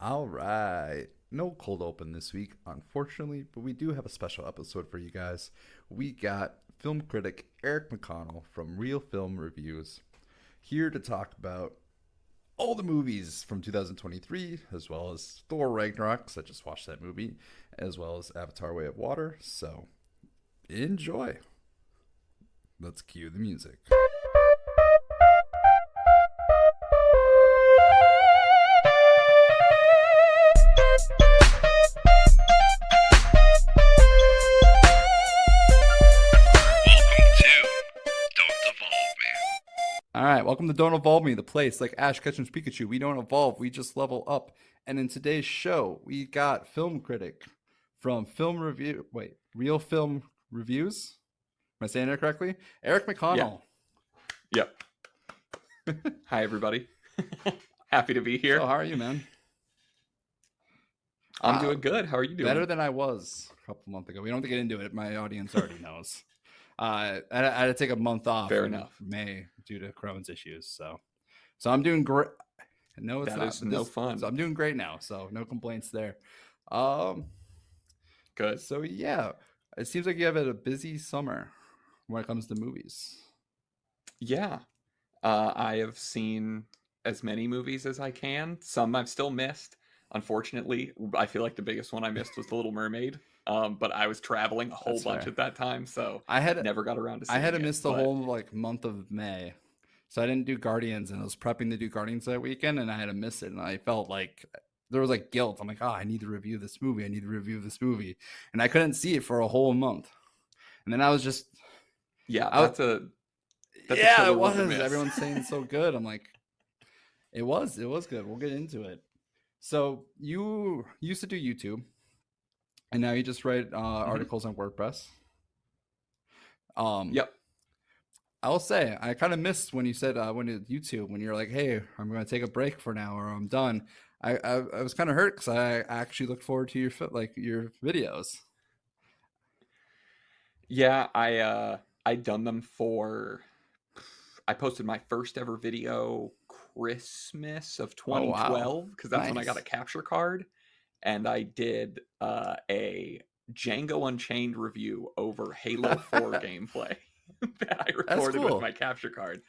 All right. No cold open this week, unfortunately, but we do have a special episode for you guys. We got film critic Eric McConnell from Real Film Reviews here to talk about all the movies from 2023, as well as Thor Ragnarok, because I just watched that movie, as well as Avatar Way of Water. So enjoy. Let's cue the music. All right, welcome to Don't Evolve Me, the place like Ash Ketchum's Pikachu. We don't evolve, we just level up. And in today's show, we got film critic from Real Film Reviews. Am I saying it correctly? Eric Yeah. McConnell. Yep. Hi, everybody. Happy to be here. So, how are you, man? I'm doing good. How are you doing? Better than I was a couple months ago. We don't have to get into it. My audience already knows. I had to take a month off. Fair enough. May due to Crohn's issues. So I'm doing great. No, it's That not. is no fun. So I'm doing great now. So no complaints there. Good. So yeah, it seems like you have a busy summer when it comes to movies. Yeah. I have seen as many movies as I can. Some I've still missed. Unfortunately, I feel like the biggest one I missed was The Little Mermaid. But I was traveling a whole That's bunch fair. at that time, so I had never got around to I seeing had to it. miss the But whole month of May. So I didn't do Guardians, and I was prepping to do Guardians that weekend, and I had to miss it, and I felt like there was like guilt. I'm like, I need to review this movie. I need to review this movie, and I couldn't see it for a whole month. And then I was just, yeah, I, that's a yeah, killer it one to was. miss. Everyone's saying it's so good. I'm like, it was good. We'll get into it. So you used to do YouTube, and now you just write articles on WordPress. Yep. I'll say I kind of missed when you said when it YouTube when you're like, hey, I'm going to take a break for now or I'm done. I was kind of hurt because I actually looked forward to your videos. Yeah, I done them for I posted my first ever video Christmas of Oh wow, 2012 because that's when I got nice. a capture card, and I did a Django Unchained review over Halo 4 gameplay that I That's recorded with cool. my capture card.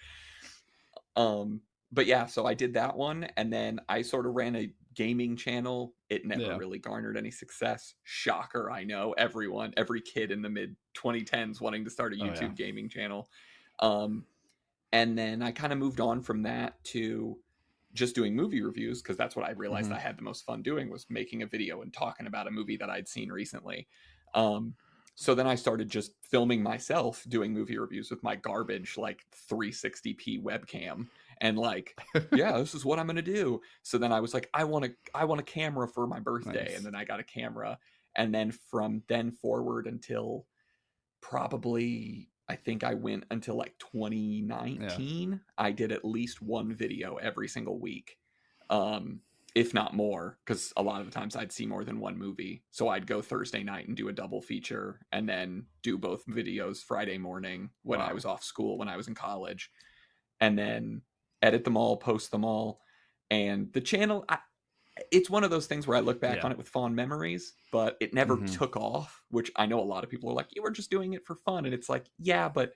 But yeah, so I did that one, and then I sort of ran a gaming channel. It never Yeah. really garnered any success. Shocker, I know. Every kid in the mid 2010s wanting to start a Oh yeah. YouTube gaming channel. Um, and then I kind of moved on from that to just doing movie reviews because that's what I realized Hmm. I had the most fun doing was making a video and talking about a movie that I'd seen recently. Um, so then I started just filming myself doing movie reviews with my garbage like 360p webcam and like, yeah, this is what I'm gonna do. So then I was like, I want a camera for my birthday, and Nice. then I got a camera, and then from then forward until probably I think I went until like Yeah. 2019. I did at least one video every single week, um, if not more, because a lot of the times I'd see more than one movie. So I'd go Thursday night and do a double feature, and then do both videos Friday morning when I Wow. was off school, when I was in college, and then edit them all, post them all. And the channel, it's one of those things where I look back Yeah. on it with fond memories, but it never Hmm. took off, which I know a lot of people are like, you were just doing it for fun. And it's like, yeah, but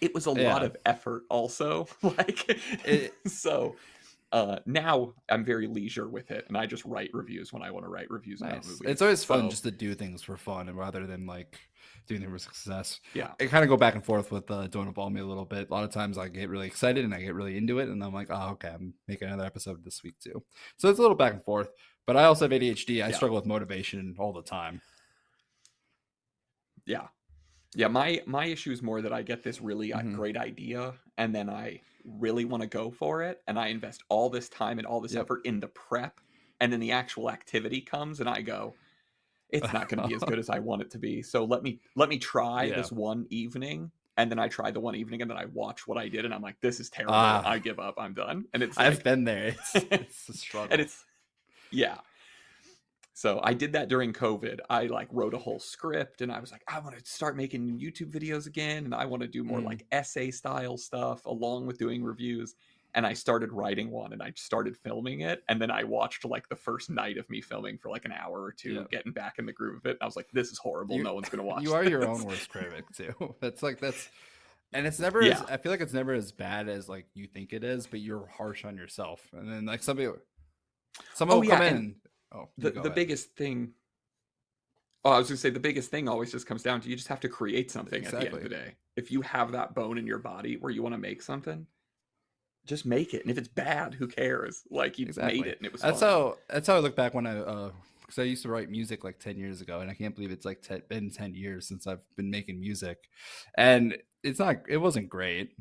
it was a lot Yeah. of effort also. Like, It so now I'm very leisure with it, and I just write reviews when I want to write reviews about Nice. It's movies. always fun So just to do things for fun and rather than like doing them for success. yeah, I kind of go back and forth with Don't Involve Me a little bit. A lot of times I get really excited and I get really into it, and I'm like, oh, okay, I'm making another episode this week too. So it's a little back and forth. But I also have ADHD. I yeah, struggle with motivation all the time. yeah. Yeah, my issue is more that I get this really Hmm. great idea, and then I really want to go for it, and I invest all this time and all this Yep. effort in the prep, and then the actual activity comes, and I go, it's not going to be as good as I want it to be. So let me try Yeah. this one evening, and then I try the one evening, and then I watch what I did, and I'm like, this is terrible. Ah, I give up. I'm done. And it's I've like, been there. It's and it's a struggle. it's yeah. So I did that during COVID. I like wrote a whole script, and I was like, I want to start making YouTube videos again, and I want to do more Mm. like essay style stuff along with doing reviews. and I started writing one, and I started filming it, and then I watched like the first night of me filming for like an hour or two, Yeah. getting back in the groove of it. And I was like, this is horrible. No one's gonna watch You are this. your own worst critic too. That's and it's never Yeah. as I feel like it's never as bad as like you think it is, but you're harsh on yourself. And then like someone will come in. And, the biggest thing. Oh, I was gonna say the biggest thing always just comes down to you just have to create something at the end of the day. If you have that bone in your body where you want to make something, just make it. And if it's bad, who cares? Like you made it and it was fun. That's how I look back when because I used to write music like 10 years ago, and I can't believe it's like been 10 years since I've been making music. And it wasn't great,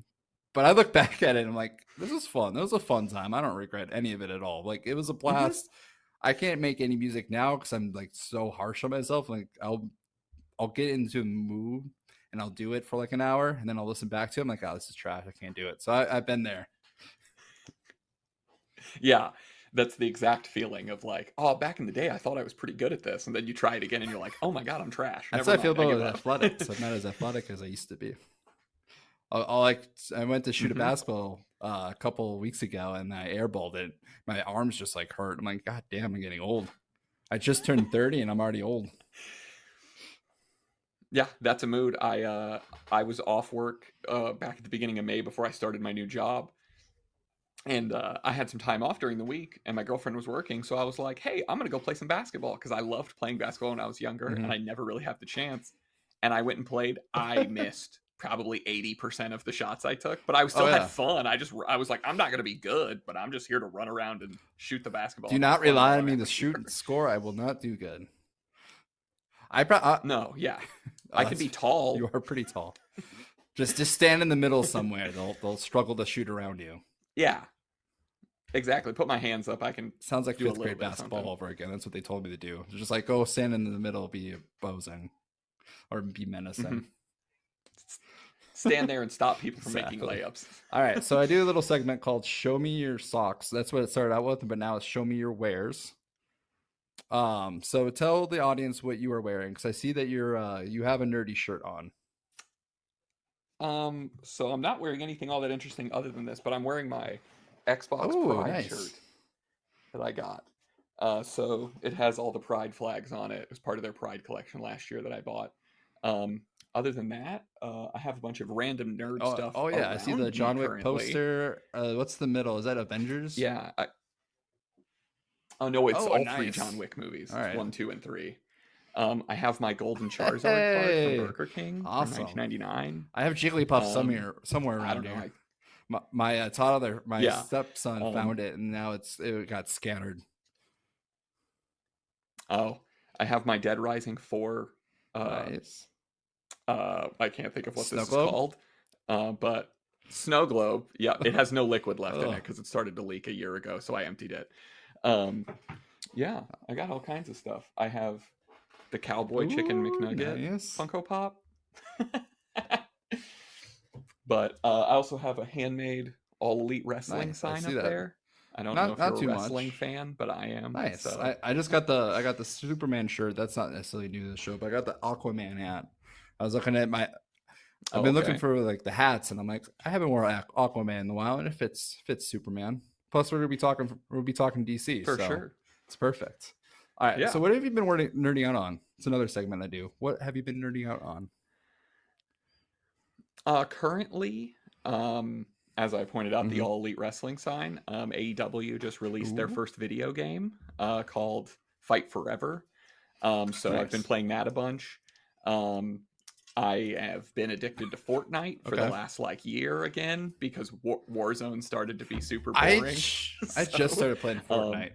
but I look back at it and I'm like, this was fun. It was a fun time. I don't regret any of it at all. Like it was a blast. I can't make any music now because I'm like so harsh on myself. Like I'll get into a mood and I'll do it for like an hour, and then I'll listen back to it. I'm like, oh, this is trash. I can't do it. So I've been there. Yeah, that's the exact feeling of like, oh, back in the day, I thought I was pretty good at this, and then you try it again, and you're like, oh my god, I'm trash. That's how I feel about athletics. I'm not as athletic as I used to be. I went to shoot a basketball a couple of weeks ago, and I airballed it. My arms just like hurt. I'm like, god damn, I'm getting old. I just turned 30, and I'm already old. Yeah, that's a mood. I was off work back at the beginning of May before I started my new job. And I had some time off during the week, and my girlfriend was working, so I was like, hey, I'm going to go play some basketball, because I loved playing basketball when I was younger, and I never really had the chance. And I went and played. I missed probably 80% of the shots I took, but I still had fun. I was like, I'm not going to be good, but I'm just here to run around and shoot the basketball. Do not rely on me to shoot and score. I will not do good. No, yeah. I can be tall. You are pretty tall. Just stand in the middle somewhere. They'll struggle to shoot around you. Yeah, exactly. Put my hands up. I can. Sounds like fifth grade basketball over again. That's what they told me to do. Just like go stand in the middle, be opposing, or be menacing. Stand there and stop people from making layups. All right, so I do a little segment called "Show Me Your Socks." That's what it started out with, but now it's "Show Me Your Wares." So tell the audience what you are wearing, because I see that you have a nerdy shirt on. So I'm not wearing anything all that interesting other than this, but I'm wearing my Xbox Pride shirt that I got. So it has all the Pride flags on it. It was part of their Pride collection last year that I bought. Other than that, I have a bunch of random nerd stuff. Oh yeah, I see the John Wick poster. What's the middle? Is that Avengers? Yeah. Oh no, it's all three John Wick movies. All right. 1, 2, and 3. I have my golden Charizard card from Burger King from 1999. I have Jigglypuff somewhere around here. My toddler, my stepson found it, and now it got scattered. Oh, I have my Dead Rising 4. Nice. I can't think of what this is called. But Snow Globe. Yeah, it has no liquid left in it because it started to leak a year ago, so I emptied it. Yeah, I got all kinds of stuff. I have the Cowboy Chicken McNugget Funko Pop. But I also have a handmade All Elite Wrestling sign up there. I don't know if you're a wrestling fan, but I am. Nice. So. I just got the Superman shirt. That's not necessarily new to the show, but I got the Aquaman hat. I was looking at I've been looking for like the hats, and I'm like, I haven't worn Aquaman in a while, and it fits Superman. Plus, we're gonna be talking DC for sure. It's perfect. All right. Yeah. So, what have you been nerding out on? It's another segment I do. What have you been nerding out on? Currently, as I pointed out, the All Elite Wrestling sign. AEW just released their first video game called Fight Forever. So I've been playing that a bunch. I have been addicted to Fortnite for the last year again because Warzone started to be super boring. I just started playing Fortnite.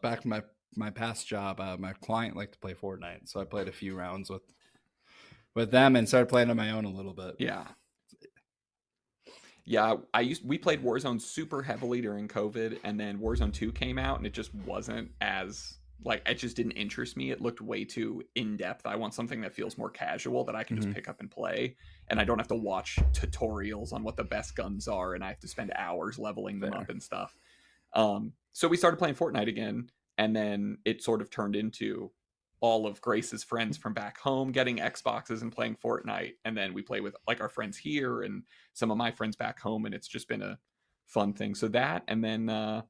Back in my past job, my client liked to play Fortnite, so I played a few rounds with them and started playing on my own a little bit. Yeah, we played Warzone super heavily during COVID, and then Warzone 2 came out, and it just wasn't as it just didn't interest me. It looked way too in-depth. I want something that feels more casual that I can just pick up and play, and I don't have to watch tutorials on what the best guns are, and I have to spend hours leveling them up and stuff. So we started playing Fortnite again, and then it sort of turned into all of Grace's friends from back home getting Xboxes and playing Fortnite, and then we play with our friends here and some of my friends back home, and it's just been a fun thing. So that, and then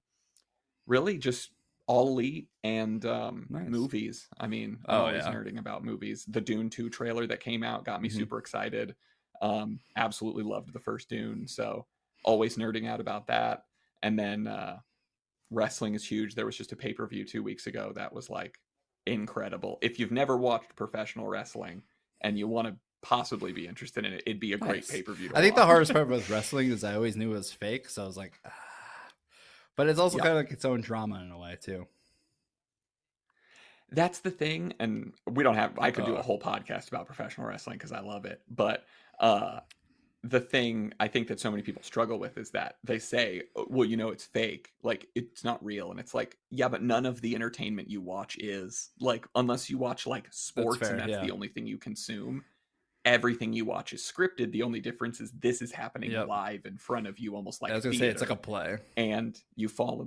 really just All Elite and Nice. movies. I mean, I'm Oh always yeah. nerding about movies. The Dune 2 trailer that came out got me Hmm. super excited. Absolutely loved the first Dune, so always nerding out about that. And then wrestling is huge. There was just a pay-per-view 2 weeks ago that was like incredible. If you've never watched professional wrestling and you want to possibly be interested in it, it'd be a great Nice. pay-per-view to I think the watch. hardest part with wrestling is I always knew it was fake, so I was like, ah. But it's also Yep. kind of like its own drama in a way too. That's the thing, and we don't have, I could do a Uh, whole podcast about professional wrestling because I love it. But uh the thing I think that so many people struggle with is that they say, "Oh, well, it's fake, like it's not real." And it's like, yeah, but none of the entertainment you watch is like, unless you watch like that's sports and fair. that's Yeah. the only thing you consume. Everything you watch is scripted. The only difference is this is happening Yep. live in front of you, almost I like was gonna say it's like a theater, play. and you fall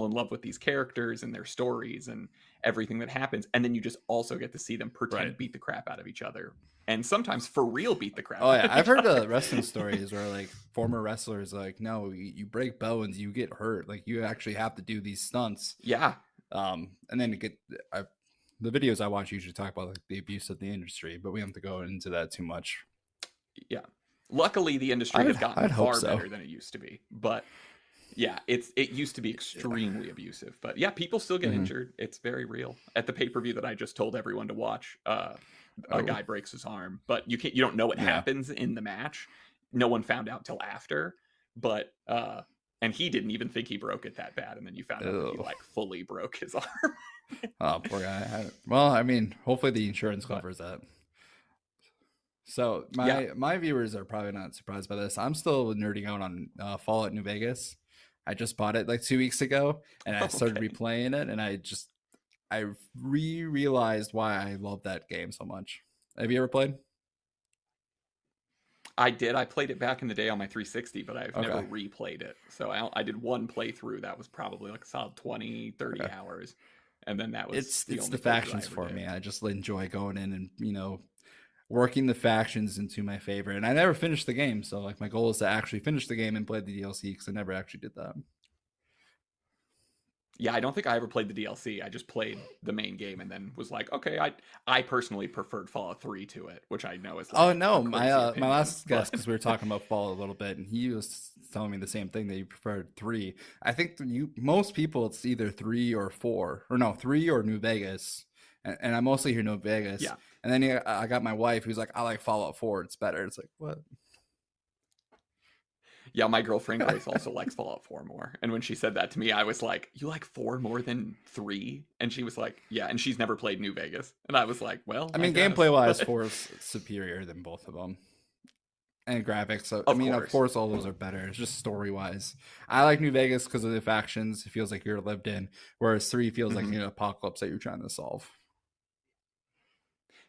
in love with these characters and their stories and everything that happens, and then you just also get to see them Right. pretend beat the crap out of each other, and sometimes for real beat the crap Oh out yeah, of I've each heard other. wrestling stories where like former wrestlers like, no, you break bones, you get hurt, like you actually have to do these stunts. Yeah. And then the videos I watch usually talk about like the abuse of the industry, but we don't have to go into that too much. Yeah. Luckily, the industry has gotten I'd hope far so. better than it used to be. But yeah, it used to be extremely abusive. But yeah, people still get Mhm. injured. It's very real. At the pay-per-view that I just told everyone to watch, a Oh guy breaks his arm, but you don't know what yeah. happens in the match. No one found out till after. But and he didn't even think he broke it that bad, and then you found out that he Oh, like fully broke his arm. oh poor guy. Well, I mean, hopefully the insurance But covers that. So yeah. my viewers are probably not surprised by this. I'm still nerding out on Fallout New Vegas. I just bought it like 2 weeks ago, and I started Okay. replaying it, and I realized why I love that game so much. Have you ever played? I did. I played it back in the day on my 360, but I've never Okay. replayed it. So I did one playthrough that was probably like a solid 20, 30 Okay. hours. And then that was the It's only the playthrough I factions ever for did. me. I just enjoy going in and working the factions into my favor. And I never finished the game, so like my goal is to actually finish the game and play the DLC because I never actually did that. Yeah, I don't think I ever played the DLC. I just played the main game and then was like, okay, I personally preferred Fallout 3 to it, which I know is Oh like a no, crazy my opinion. last guest, But because we were talking about Fallout a little bit, and he was telling me the same thing that you preferred three. I think most people it's either three or four, or no, three or New Vegas, and I mostly hear New Vegas. yeah. And then I got my wife who's like, I like Fallout 4. It's better. It's like what? Yeah, my girlfriend Grace also likes Fallout 4 more. And when she said that to me, I was like, "You like 4 more than 3?" And she was like, "Yeah." And she's never played New Vegas. And I was like, "Well, I I mean, guess." gameplay wise, But 4 is superior than both of them. And graphics, so I of mean, of course. course, all those are better. It's just story wise. I like New Vegas because of the factions. It feels like you're lived in, whereas 3 feels like Mhm. an apocalypse that you're trying to solve.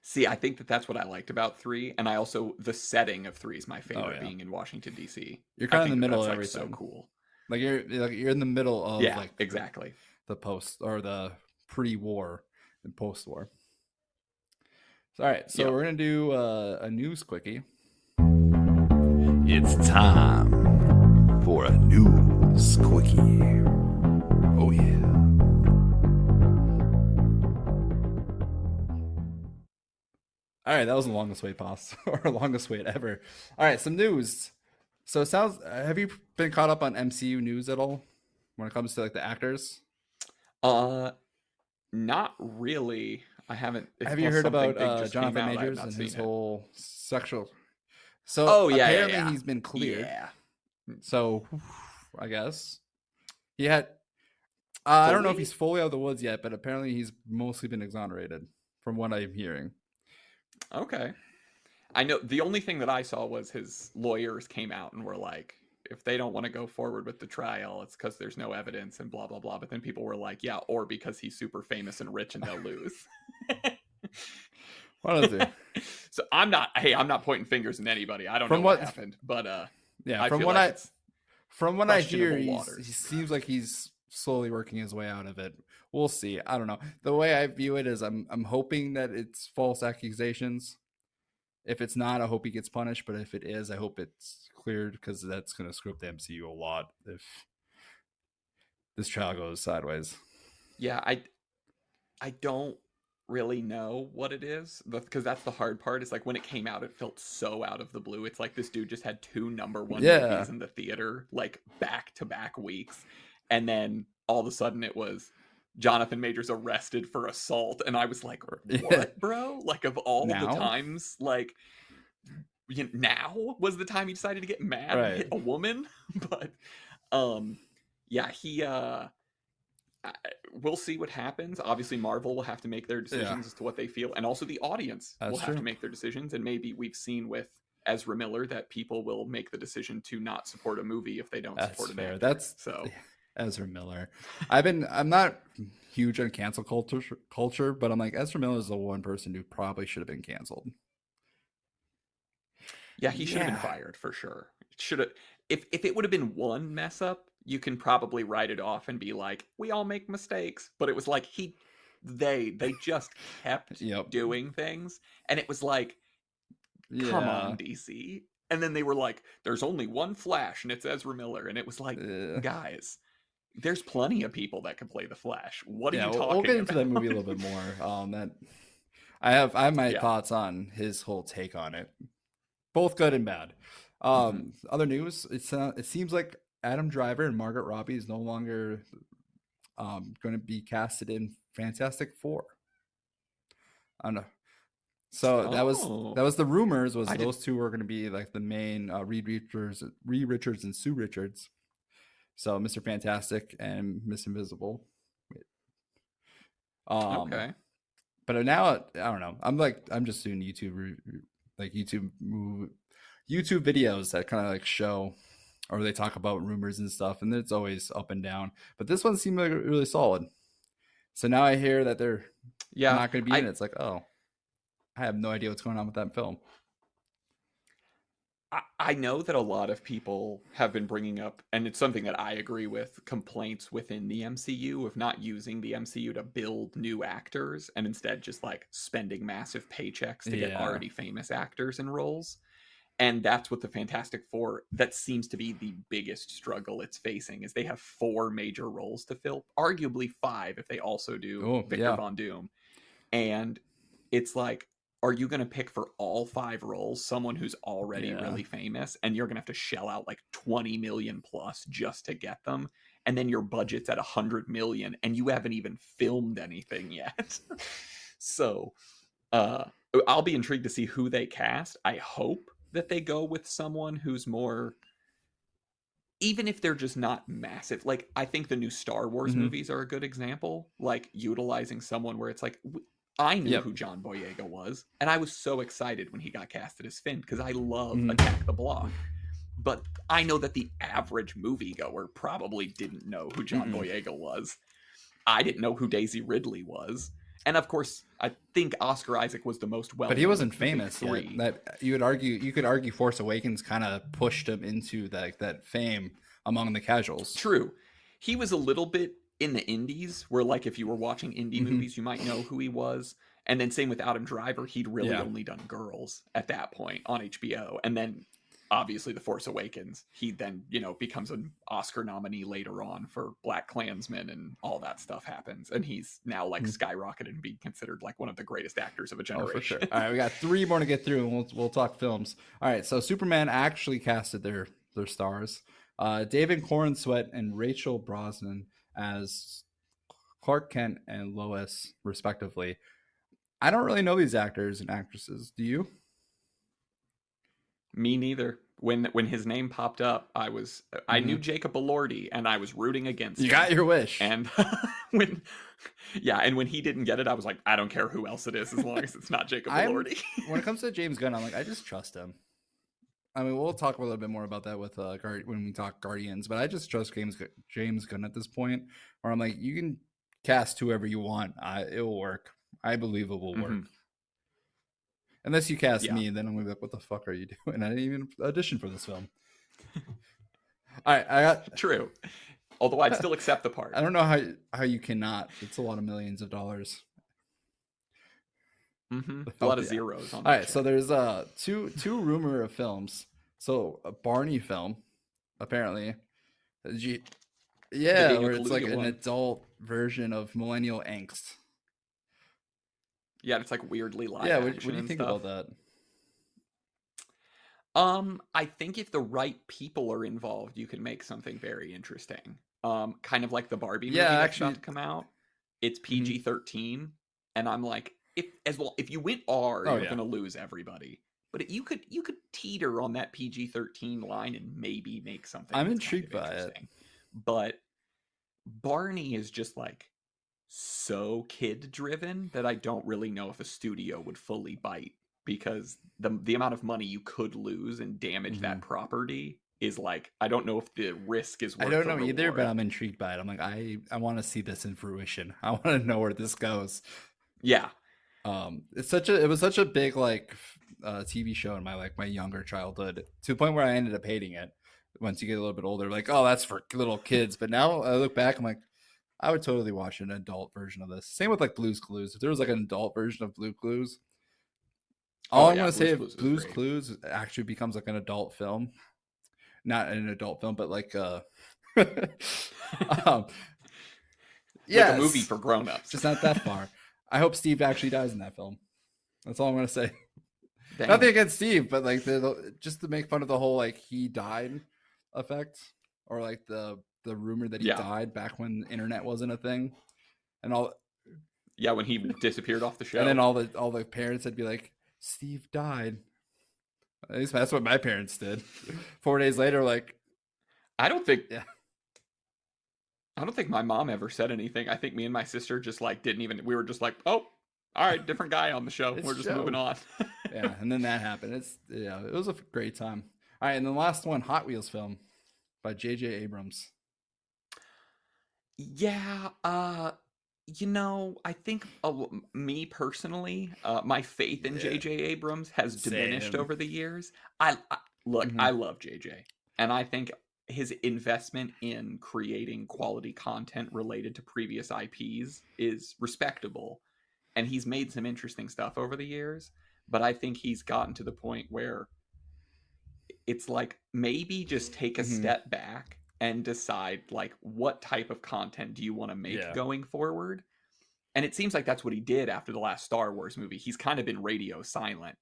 See, I think that that's what I liked about 3, and I also the setting of 3 is my Oh favorite, yeah, being in Washington D.C. you're I kind of in think the that middle that's of like so everything. cool. You're in the middle of Yeah, like exactly. the post or the pre-war and post-war. All right, so Yep. we're gonna do a news quickie. It's time for a news quickie. Oh yeah. All right, that was the longest wait pause or longest wait ever. All right, some news. So it sounds. Have you been caught up on MCU news at all when it comes to like the actors? Uh Not really. I haven't, Have you unless heard something about big just came Jonathan out, I have Majors not and his seen it. whole sexual? So Oh, yeah, yeah, apparently yeah. he's been cleared. Yeah. So I guess he had. I don't know if Fully? he's fully out of the woods yet, but apparently he's mostly been exonerated, from what I'm hearing. Okay. I know the only thing that I saw was his lawyers came out and were like, if they don't want to go forward with the trial, it's because there's no evidence and blah blah blah. But then people were like, yeah, or because he's super famous and rich and they'll lose. What is it? So I'm not pointing fingers at anybody. I don't know From what what? happened, but Yeah, I feel like it's from what I hear, questionable he waters. seems like he's slowly working his way out of it. We'll see. I don't know. The way I view it is, I'm hoping that it's false accusations. If it's not, I hope he gets punished. But if it is, I hope it's cleared, because that's going to screw up the MCU a lot if this trial goes sideways. Yeah, I don't really know what it is, because that's the hard part. Is like when it came out, it felt so out of the blue. It's like this dude just had 2 number 1 movies in the theater, like back to back weeks, and then all of a sudden it was Jonathan Majors arrested for assault, and I was like, "What, bro? Like of all the times, like now was the time he decided to get mad and hit a woman?" But yeah, we'll see what happens. Obviously, Marvel will have to make their decisions as to what they feel, and also the audience will have to make their decisions. And maybe we've seen with Ezra Miller that people will make the decision to not support a movie if they don't support an actor. That's so Ezra Miller. I'm not huge on cancel culture, but I'm like, Ezra Miller is the one person who probably should have been canceled. Yeah, he should have been fired for sure. Should have. If it would have been one mess up, you can probably write it off and be like, we all make mistakes. But it was like they just kept doing things, and it was like, come on, DC. And then they were like, there's only one Flash, and it's Ezra Miller, and it was like, guys, there's plenty of people that can play the Flash. What are you talking about? We'll get into that movie a little bit more. That I have my thoughts on his whole take on it, both good and bad. Other news, it seems like Adam Driver and Margot Robbie is no longer going to be casted in Fantastic Four. I don't know. So that was the rumors. Those two were going to be like the main Reed Richards and Sue Richards. So Mr. Fantastic and Miss Invisible. Okay. But now I don't know. I'm just doing YouTube videos that kind of like show, or they talk about rumors and stuff, and it's always up and down. But this one seemed like really solid. So now I hear that they're not going to be in it. It's like, oh, I have no idea what's going on with that film. I know that a lot of people have been bringing up, and it's something that I agree with, complaints within the MCU of not using the MCU to build new actors and instead just like spending massive paychecks to get already famous actors in roles. And that's what the Fantastic Four, that seems to be the biggest struggle it's facing, is they have 4 major roles to fill, arguably 5 if they also do Victor Von Doom. And it's like, are you going to pick for all 5 roles someone who's already really famous, and you're going to have to shell out like 20 million plus just to get them? And then your budget's at 100 million and you haven't even filmed anything yet. So I'll be intrigued to see who they cast. I hope that they go with someone who's more, even if they're just not massive. Like, I think the new Star Wars movies are a good example, like utilizing someone where it's like, I knew who John Boyega was, and I was so excited when he got casted as Finn, because I love Attack the Block. But I know that the average moviegoer probably didn't know who John Boyega was. I didn't know who Daisy Ridley was. And of course, I think Oscar Isaac was the most well-known. But he wasn't famous yet. That you could argue Force Awakens kind of pushed him into that fame among the casuals. True. He was a little bit in the indies, where like if you were watching indie movies, you might know who he was. And then same with Adam Driver, he'd really only done Girls at that point on HBO. And then obviously The Force Awakens, he then, becomes an Oscar nominee later on for Black Klansman, and all that stuff happens. And he's now like skyrocketed and being considered like one of the greatest actors of a generation. Oh, for sure. All right, we got 3 more to get through, and we'll talk films. All right, so Superman actually casted their stars. David Corenswet and Rachel Brosnan as Clark Kent and Lois, respectively. I don't really know these actors and actresses. Do you? Me neither. When his name popped up, I knew Jacob Elordi, and I was rooting against him. You got your wish. And when he didn't get it, I was like, I don't care who else it is as long as it's not Jacob Elordi. When it comes to James Gunn, I'm like, I just trust him. I mean, we'll talk a little bit more about that with when we talk Guardians, but I just trust James Gunn at this point, where I'm like, you can cast whoever you want. It will work. I believe it will work. Unless you cast me, then I'm going to be like, what the fuck are you doing? I didn't even audition for this film. All right, I got... True. Although I'd still accept the part. I don't know how you cannot. It's a lot of millions of dollars. A lot of zeros on all right, so there's two rumor of films. So a Barney film, apparently. Did you- The Yeah, Daniel where it's like Kaluuya an one. adult version of millennial angst. Yeah, it's like weirdly live Yeah, what action do you and think stuff. about that? I think if the right people are involved, you can make something very interesting. Kind of like the Barbie Yeah, movie that's about actually. to come out. It's Mhm. PG-13, and I'm like, if you went R, Oh you're yeah, gonna lose everybody. But you could teeter on that PG-13 line and maybe make something I'm that's kind intrigued of by it. interesting. But Barney is just like so kid driven that I don't really know if a studio would fully bite, because the amount of money you could lose and damage that Hmm. property is like, I don't know if the risk is I worth don't the know either, but reward. I'm intrigued by it. I'm like, I want to see this in fruition. I want to know where this goes. Yeah. It was such a big TV show in my younger childhood, to the point where I ended up hating it. Once you get a little bit older, like, oh, that's for little kids. But now I look back, I'm like, I would totally watch an adult version of this. Same with like Blue's Clues. If there was like an adult version of Blue Clues, all Oh I'm yeah, gonna say, Blue's if Clues was Blue's great. Clues actually becomes like an adult film, not an adult film, but like um, Like a movie yes, for grown-ups. just not that far. I hope Steve actually dies in that film. That's all I'm gonna say. Nothing Dang. against Steve, but like just to make fun of the whole like he died effect, or like the rumor that he Yeah. died back when the internet wasn't a thing, and all, Yeah, when he disappeared off the and then show. all the parents would be like, Steve died. At least that's what my parents did. 4 days later, like, I don't think yeah, I don't think my mom ever said anything. I think me and my sister just like didn't even, we were just like, "Oh, all right, different guy on the show. it's We're just moving Joe. on." Yeah, and then that happened. It was a great time. All right, and the last one, Hot Wheels film by J.J. Abrams. Yeah, I think me personally, my faith in Yeah, J.J. Abrams has diminished same. over the years. I look, Hmm. I love J.J., and I think his investment in creating quality content related to previous IPs is respectable, and he's made some interesting stuff over the years. But I think he's gotten to the point where it's like, maybe just take a Hmm. step back and decide like, what type of content do you want to make Yeah. going forward. And it seems like that's what he did after the last Star Wars movie. He's kind of been radio silent,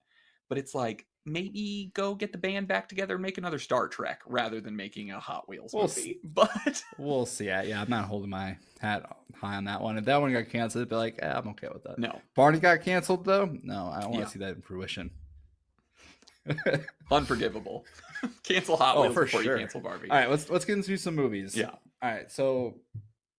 but it's like, maybe go get the band back together and make another Star Trek rather than making a Hot Wheels We'll movie. But we'll see. Yeah, I'm not holding my hat high on that one. If that one got canceled, I'd be like, I'm okay with that. no. Barney got canceled though. No, I don't want Yeah, to see that in fruition. unforgivable. Cancel Hot Oh, Wheels for before you sure. cancel Barbie. All right, let's get into some movies. Yeah. All right, so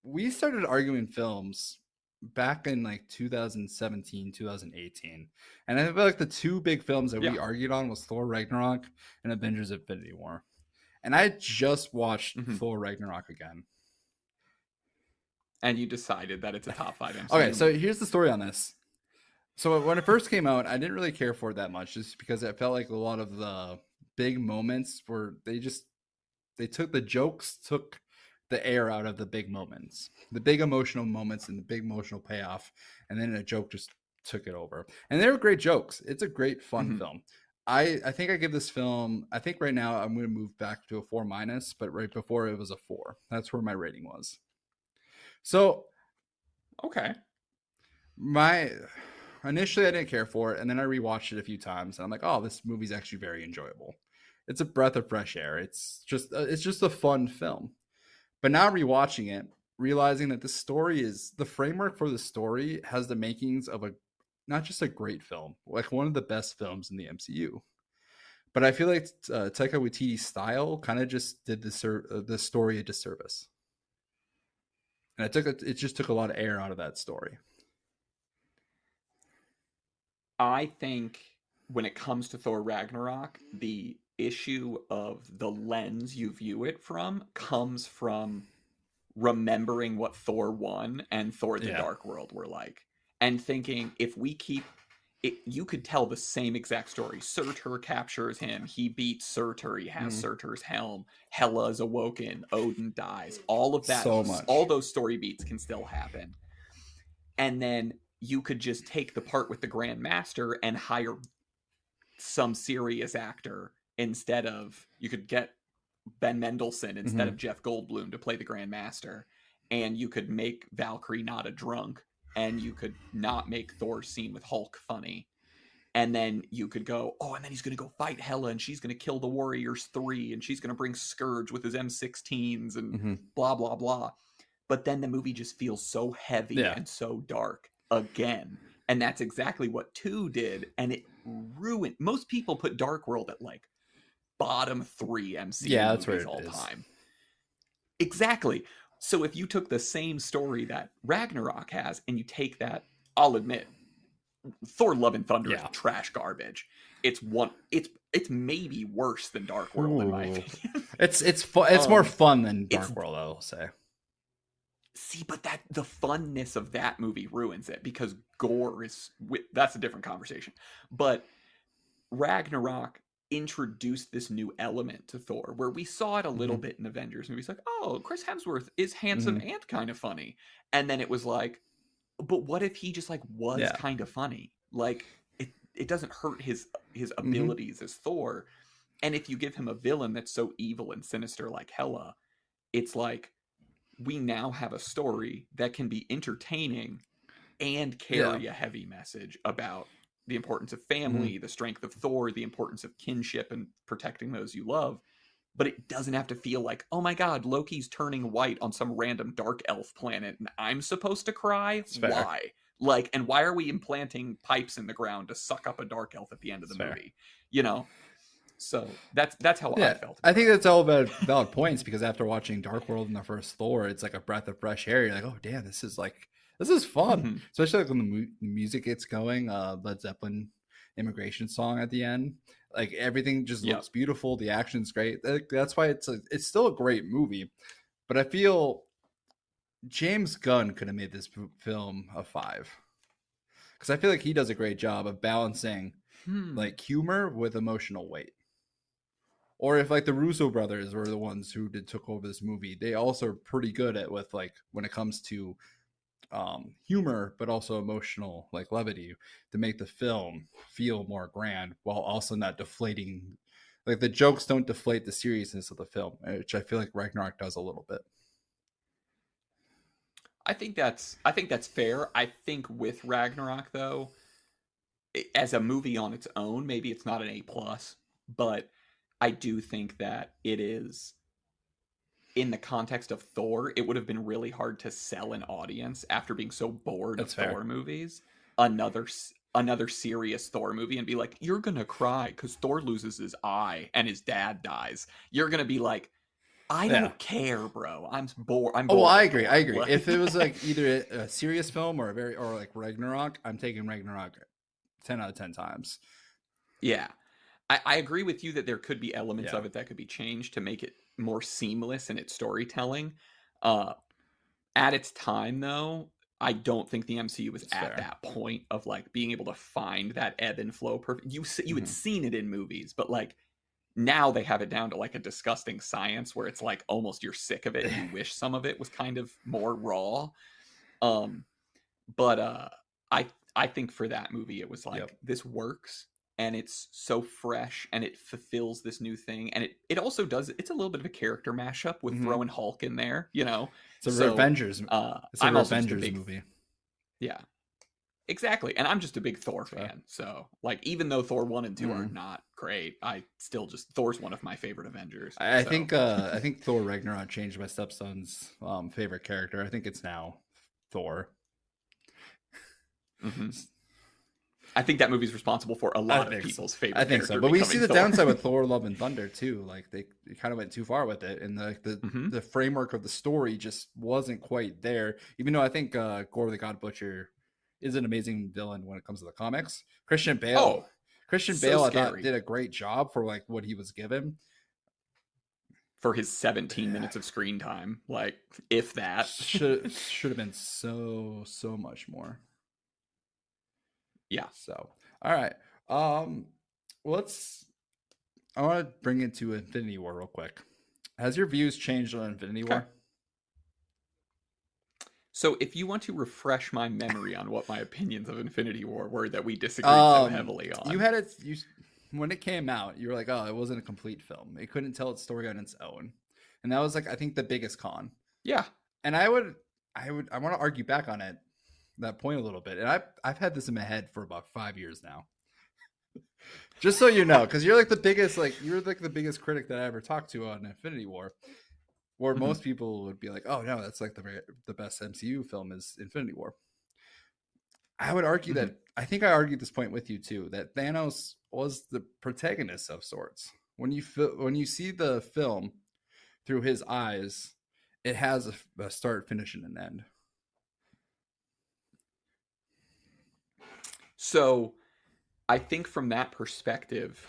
we started arguing films back in like 2017, 2018. And I feel like the two big films that Yeah. we argued on was Thor Ragnarok and Avengers Infinity War. And I just watched Hmm. Thor Ragnarok again. And you decided that it's a top 5 Okay, MCU so movie. here's the story on this. So when it first came out, I didn't really care for it that much, just because I felt like a lot of the big moments were they took the jokes, took the air out of the big moments, the big emotional moments, and the big emotional payoff, and then a joke just took it over. And they were great jokes. It's a great fun Hmm. film. I think I give this film. I think right now I'm going to move back to a 4 minus, but right before it was a 4. That's where my rating was. So Okay. my initially I didn't care for it, and then I rewatched it a few times, and I'm like, oh, this movie's actually very enjoyable. It's a breath of fresh air. It's just a fun film. But now rewatching it, realizing that the story is the framework for the story has the makings of a not just a great film, like one of the best films in the MCU. But I feel like Taika Waititi's style kind of just did the story a disservice, and it just took a lot of air out of that story. I think when it comes to Thor Ragnarok, the issue of the lens you view it from comes from remembering what Thor 1 and Thor the Yeah. Dark World were like, and thinking, if we keep it, you could tell the same exact story. Surtur captures him. He beats Surtur. He has Mm, Surtur's helm. Hela is awoken. Odin dies. All of that, so all much. those story beats can still happen. And then you could just take the part with the Grand Master and hire some serious actor instead of, you could get Ben Mendelsohn instead Mhm. of Jeff Goldblum to play the Grand Master, and you could make Valkyrie not a drunk, and you could not make Thor's scene with Hulk funny. And then you could go, oh, and then he's going to go fight Hela, and she's going to kill the Warriors 3, and she's going to bring Scourge with his M16s, and Mhm. blah, blah, blah. But then the movie just feels so heavy Yeah. and so dark again. And that's exactly what 2 did, and it ruined. Most people put Dark World at like bottom 3 MCU Yeah, that's where movies it all is. time. Exactly. So if you took the same story that Ragnarok has, and you take that, I'll admit, Thor: Love and Thunder is Yeah. trash garbage. It's maybe worse than Dark World in my Ooh. opinion. It's more fun than Dark World, I will say. See, but that the funness of that movie ruins it, because gore is, that's a different conversation. But Ragnarok introduced this new element to Thor, where we saw it a little bit in Avengers movies, like, oh, Chris Hemsworth is handsome and kind of funny. And then it was like, but what if he just like was kind of funny? Like, it doesn't hurt his abilities as Thor. And if you give him a villain that's so evil and sinister like Hela, it's like, we now have a story that can be entertaining and carry a heavy message about the importance of family, the strength of Thor, the importance of kinship and protecting those you love. But it doesn't have to feel like, oh my god, Loki's turning white on some random dark elf planet and I'm supposed to cry? Why? Like, and why are we implanting pipes in the ground to suck up a dark elf at the end of the movie? You know? So that's how I felt. I think that's all valid points, because after watching Dark World and the first Thor, it's like a breath of fresh air. You're like, oh damn, this is fun. Especially like when the music gets going, Led Zeppelin immigration song at the end. Like everything just looks beautiful. The action's great. That's why it's still a great movie. But I feel James Gunn could have made this film a 5, because I feel like he does a great job of balancing like humor with emotional weight. Or if like the Russo brothers were the ones who took over this movie, they also are pretty good at with like when it comes to humor, but also emotional like levity, to make the film feel more grand while also not deflating. Like the jokes don't deflate the seriousness of the film, which I feel like Ragnarok does a little bit. I think that's fair. I think with Ragnarok though, as a movie on its own, maybe it's not an A+, but I do think that it is, in the context of Thor, it would have been really hard to sell an audience after being so bored of Thor movies. Another serious Thor movie, and be like, you're gonna cry because Thor loses his eye and his dad dies. You're gonna be like, I don't care, bro. I'm bored. Oh, I agree. I agree. If it was like either a serious film or like Ragnarok, I'm taking Ragnarok 10 out of 10 times. Yeah. I agree with you that there could be elements of it that could be changed to make it more seamless in its storytelling. At its time, though, I don't think the MCU was at that point of like being able to find that ebb and flow perfect. You had seen it in movies, but like now they have it down to like a disgusting science where it's like almost you're sick of it and you wish some of it was kind of more raw. But I think for that movie it was like, this works. And it's so fresh, and it fulfills this new thing, and it also does. It's a little bit of a character mashup with throwing Hulk in there, you know. It's a Avengers. It's an Avengers movie. Yeah, exactly. And I'm just a big Thor fan, so like, even though Thor 1 and 2 are not great, I still Thor's one of my favorite Avengers. I think Thor Ragnarok changed my stepson's favorite character. I think it's now Thor. I think that movie's responsible for a lot of people's favorite. I think so, but we see the downside with Thor: Love and Thunder too. Like they kind of went too far with it, and the framework of the story just wasn't quite there. Even though I think Gore the God Butcher is an amazing villain when it comes to the comics. Christian Bale, I thought did a great job for like what he was given. For his 17 minutes of screen time, like, if that should have been so much more. Yeah. So, all right. I want to bring it to Infinity War real quick. Has your views changed on Infinity War? So, if you want to refresh my memory on what my opinions of Infinity War were that we disagreed so heavily on, you had it. when it came out, you were like, oh, it wasn't a complete film. It couldn't tell its story on its own. And that was like, I think, the biggest con. Yeah. And I want to argue back on it, that point a little bit. And I've had this in my head for about 5 years now. Just so you know, because you're like the biggest critic that I ever talked to on Infinity War. Where most people would be like, oh no, that's like the best MCU film is Infinity War. I would argue that, I think I argued this point with you too, that Thanos was the protagonist of sorts. When you see the film through his eyes, it has a start, finish, and an end. So I think from that perspective,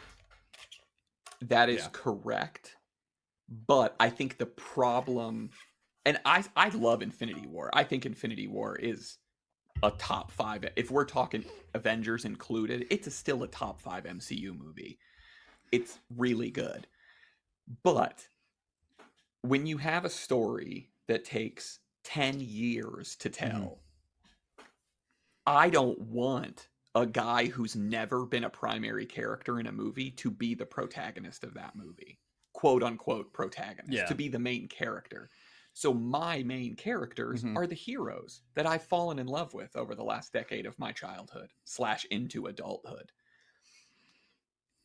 that is correct. But I think the problem, and I love Infinity War. I think Infinity War is a top 5. If we're talking Avengers included, it's still a top 5 MCU movie. It's really good. But when you have a story that takes 10 years to tell, I don't want a guy who's never been a primary character in a movie to be the protagonist of that movie. Quote unquote protagonist, to be the main character. So my main characters are the heroes that I've fallen in love with over the last decade of my childhood / into adulthood.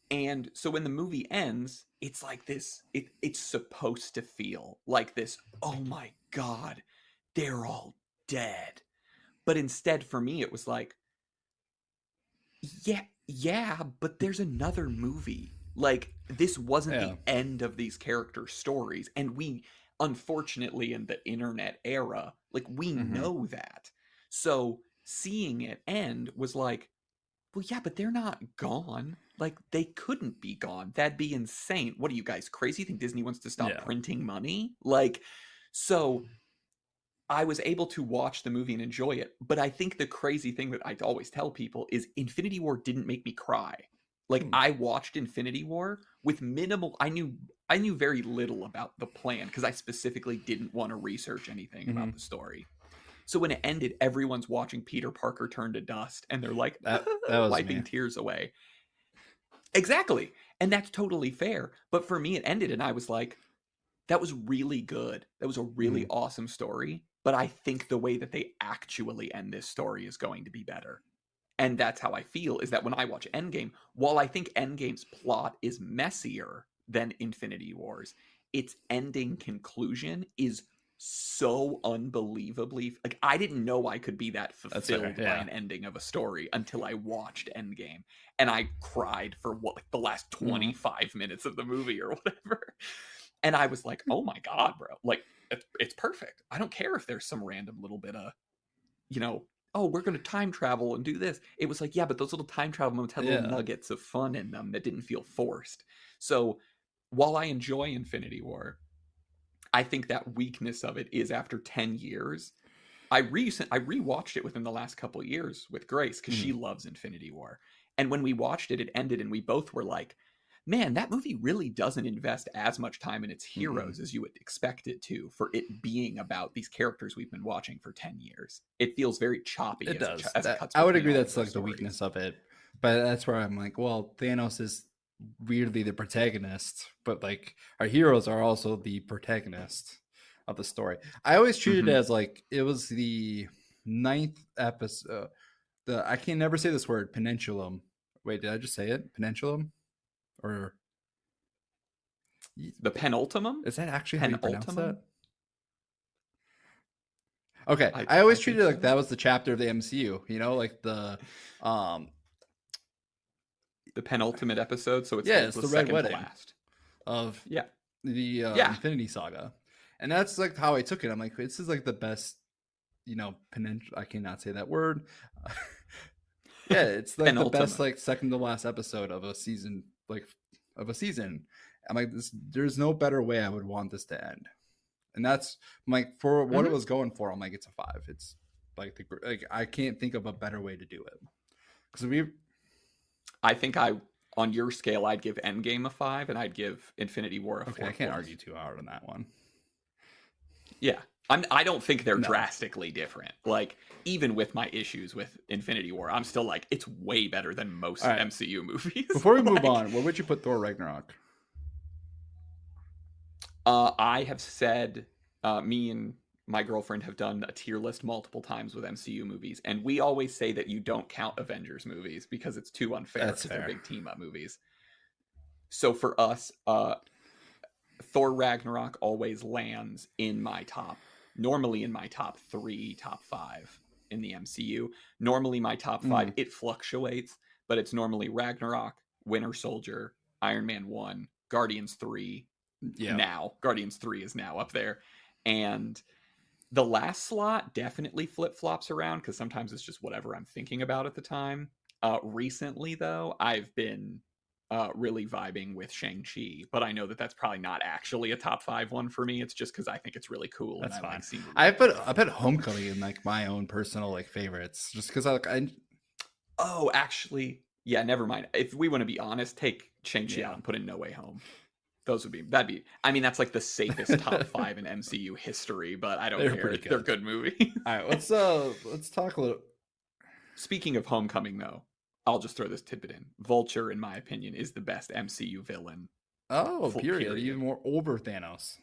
And so when the movie ends, it's like this, it's supposed to feel like this, oh my God, they're all dead. But instead for me, it was like, yeah, but there's another movie. Like, this wasn't the end of these character stories. And we, unfortunately, in the internet era, like, we know that. So seeing it end was like, well, yeah, but they're not gone. Like, they couldn't be gone. That'd be insane. What are you guys, crazy? Think Disney wants to stop printing money? Like, so I was able to watch the movie and enjoy it. But I think the crazy thing that I always tell people is Infinity War didn't make me cry. Like, I watched Infinity War with minimal, I knew very little about the plan because I specifically didn't want to research anything about the story. So when it ended, everyone's watching Peter Parker turn to dust and they're like, that was wiping tears away. Exactly. And that's totally fair. But for me, it ended and I was like, that was really good. That was a really awesome story. But I think the way that they actually end this story is going to be better. And that's how I feel, is that when I watch Endgame, while I think Endgame's plot is messier than Infinity War's, its ending conclusion is so unbelievably, like, I didn't know I could be that fulfilled by an ending of a story until I watched Endgame. And I cried for like the last 25 minutes of the movie or whatever. And I was like, oh my God, bro. Like, it's perfect. I don't care if there's some random little bit of, oh, we're going to time travel and do this. It was like, yeah, but those little time travel moments had little nuggets of fun in them that didn't feel forced. So while I enjoy Infinity War, I think that weakness of it is after 10 years. I rewatched it within the last couple of years with Grace because she loves Infinity War. And when we watched it, it ended and we both were like, man, that movie really doesn't invest as much time in its heroes as you would expect it to, for it being about these characters we've been watching for 10 years. It feels very choppy. It does. I would agree that's like the weakness of it. But that's where I'm like, well, Thanos is weirdly the protagonist, but like our heroes are also the protagonist of the story. I always treated it as like it was the 9th episode. I can never say this word, penentulum. Wait, did I just say it? Penentulum? Or the penultimum? Is that actually how you pronounce that? Okay, I always treated it like that was the chapter of the MCU, like the penultimate episode. So it's it's the Red second Wedding to last of the Infinity Saga, and that's like how I took it. I'm like, this is like the best, I cannot say that word. Yeah, it's like the best, like second to last episode of a season, I'm like, there's no better way I would want this to end. And that's like, for what it was going for, I'm like, it's a 5. It's like I can't think of a better way to do it. Because I think on your scale, I'd give Endgame a 5 and I'd give Infinity War a 4. I can't argue too hard on that one. Yeah. I don't think they're No. drastically different. Like, even with my issues with Infinity War, I'm still like, it's way better than most All right. MCU movies. Before we move Like, on, where would you put Thor Ragnarok? I have said, me and my girlfriend have done a tier list multiple times with MCU movies, and we always say that you don't count Avengers movies because it's too unfair That's because they're fair. big team up movies. So for us, Thor Ragnarok always lands in my top, normally in my top 3, top 5 in the MCU. Normally my top 5, it fluctuates, but it's normally Ragnarok, Winter Soldier, Iron Man 1, Guardians 3. Yeah. Now, Guardians 3 is now up there. And the last slot definitely flip-flops around because sometimes it's just whatever I'm thinking about at the time. Recently, though, I've been really vibing with Shang-Chi, but I know that that's probably not actually a top 5 one for me. It's just because I think it's really cool. That's and I fine. Like seeing I put Homecoming in like my own personal like favorites, just because I. Oh, actually, yeah. Never mind. If we want to be honest, take Shang-Chi out and put in No Way Home. That'd be. I mean, that's like the safest top 5 in MCU history, but I don't care. Pretty good. They're good movies. All right, let's talk a little. Speaking of Homecoming, though, I'll just throw this tidbit in. Vulture, in my opinion, is the best MCU villain. Oh, period. Even more over Thanos.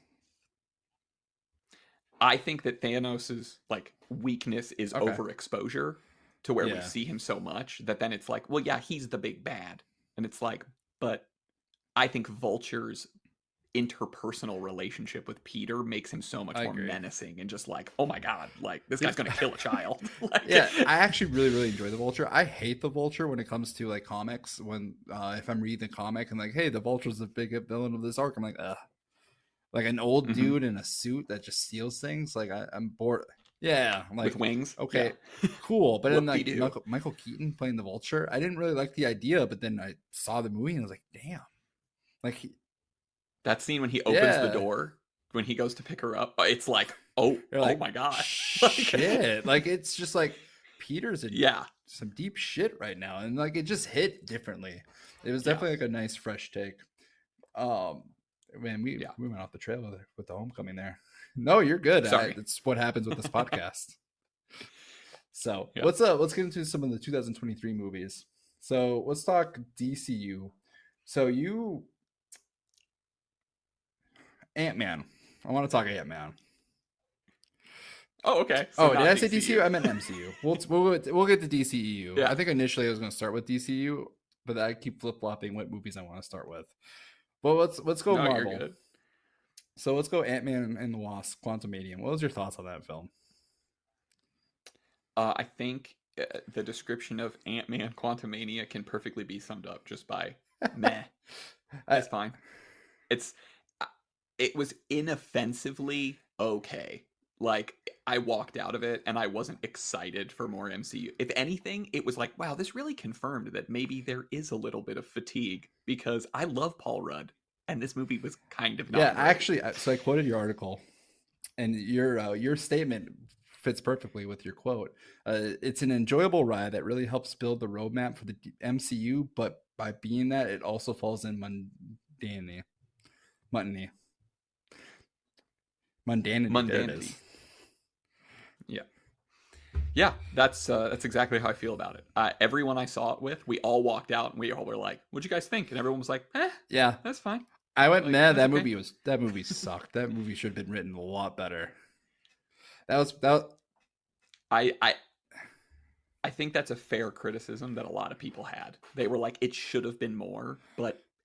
I think that Thanos's like weakness is overexposure to where we see him so much that then it's like, well, yeah, he's the big bad. And it's like, but I think Vulture's interpersonal relationship with Peter makes him so much more menacing and just like, oh my god, like this guy's gonna kill a child. Like, yeah, I actually really enjoy the Vulture. I hate the Vulture when it comes to like comics. When if I'm reading the comic and like, hey, the Vulture's the big villain of this arc, I'm like, ugh, like an old dude in a suit that just steals things. Like I'm bored. Yeah, like with wings. Okay, cool. But then like Michael Keaton playing the Vulture, I didn't really like the idea. But then I saw the movie and I was like, damn, like. That scene when he opens the door, when he goes to pick her up, it's like, oh my god. Shit. Like, it's just like, Peter's in some deep shit right now. And like, it just hit differently. It was definitely like a nice, fresh take. Man, we went off the trail with the Homecoming there. No, you're good. Sorry. It's what happens with this podcast. So let's get into some of the 2023 movies. So let's talk DCU. So Ant-Man. I want to talk Ant-Man. Oh, okay. So did I say DCU? I meant MCU. We'll get to DCEU. Yeah. I think initially I was going to start with DCU, but I keep flip-flopping what movies I want to start with. Well, let's go Marvel. You're good. So let's go Ant-Man and the Wasp: Quantumania. What was your thoughts on that film? I think the description of Ant-Man Quantumania can perfectly be summed up just by meh. It's fine. It was inoffensively okay. Like, I walked out of it and I wasn't excited for more MCU. If anything, it was like, wow, this really confirmed that maybe there is a little bit of fatigue because I love Paul Rudd and this movie was kind of not great. Actually, so I quoted your article and your statement fits perfectly with your quote. It's an enjoyable ride that really helps build the roadmap for the MCU, but by being that, it also falls in mundanity. Mundanity. Yeah, that's exactly how I feel about it. Everyone I saw it with, we all walked out and we all were like, "What'd you guys think?" And everyone was like, "Yeah, that's fine." I went, "Nah, that movie sucked. That movie should have been written a lot better." I think that's a fair criticism that a lot of people had. They were like, it should have been more,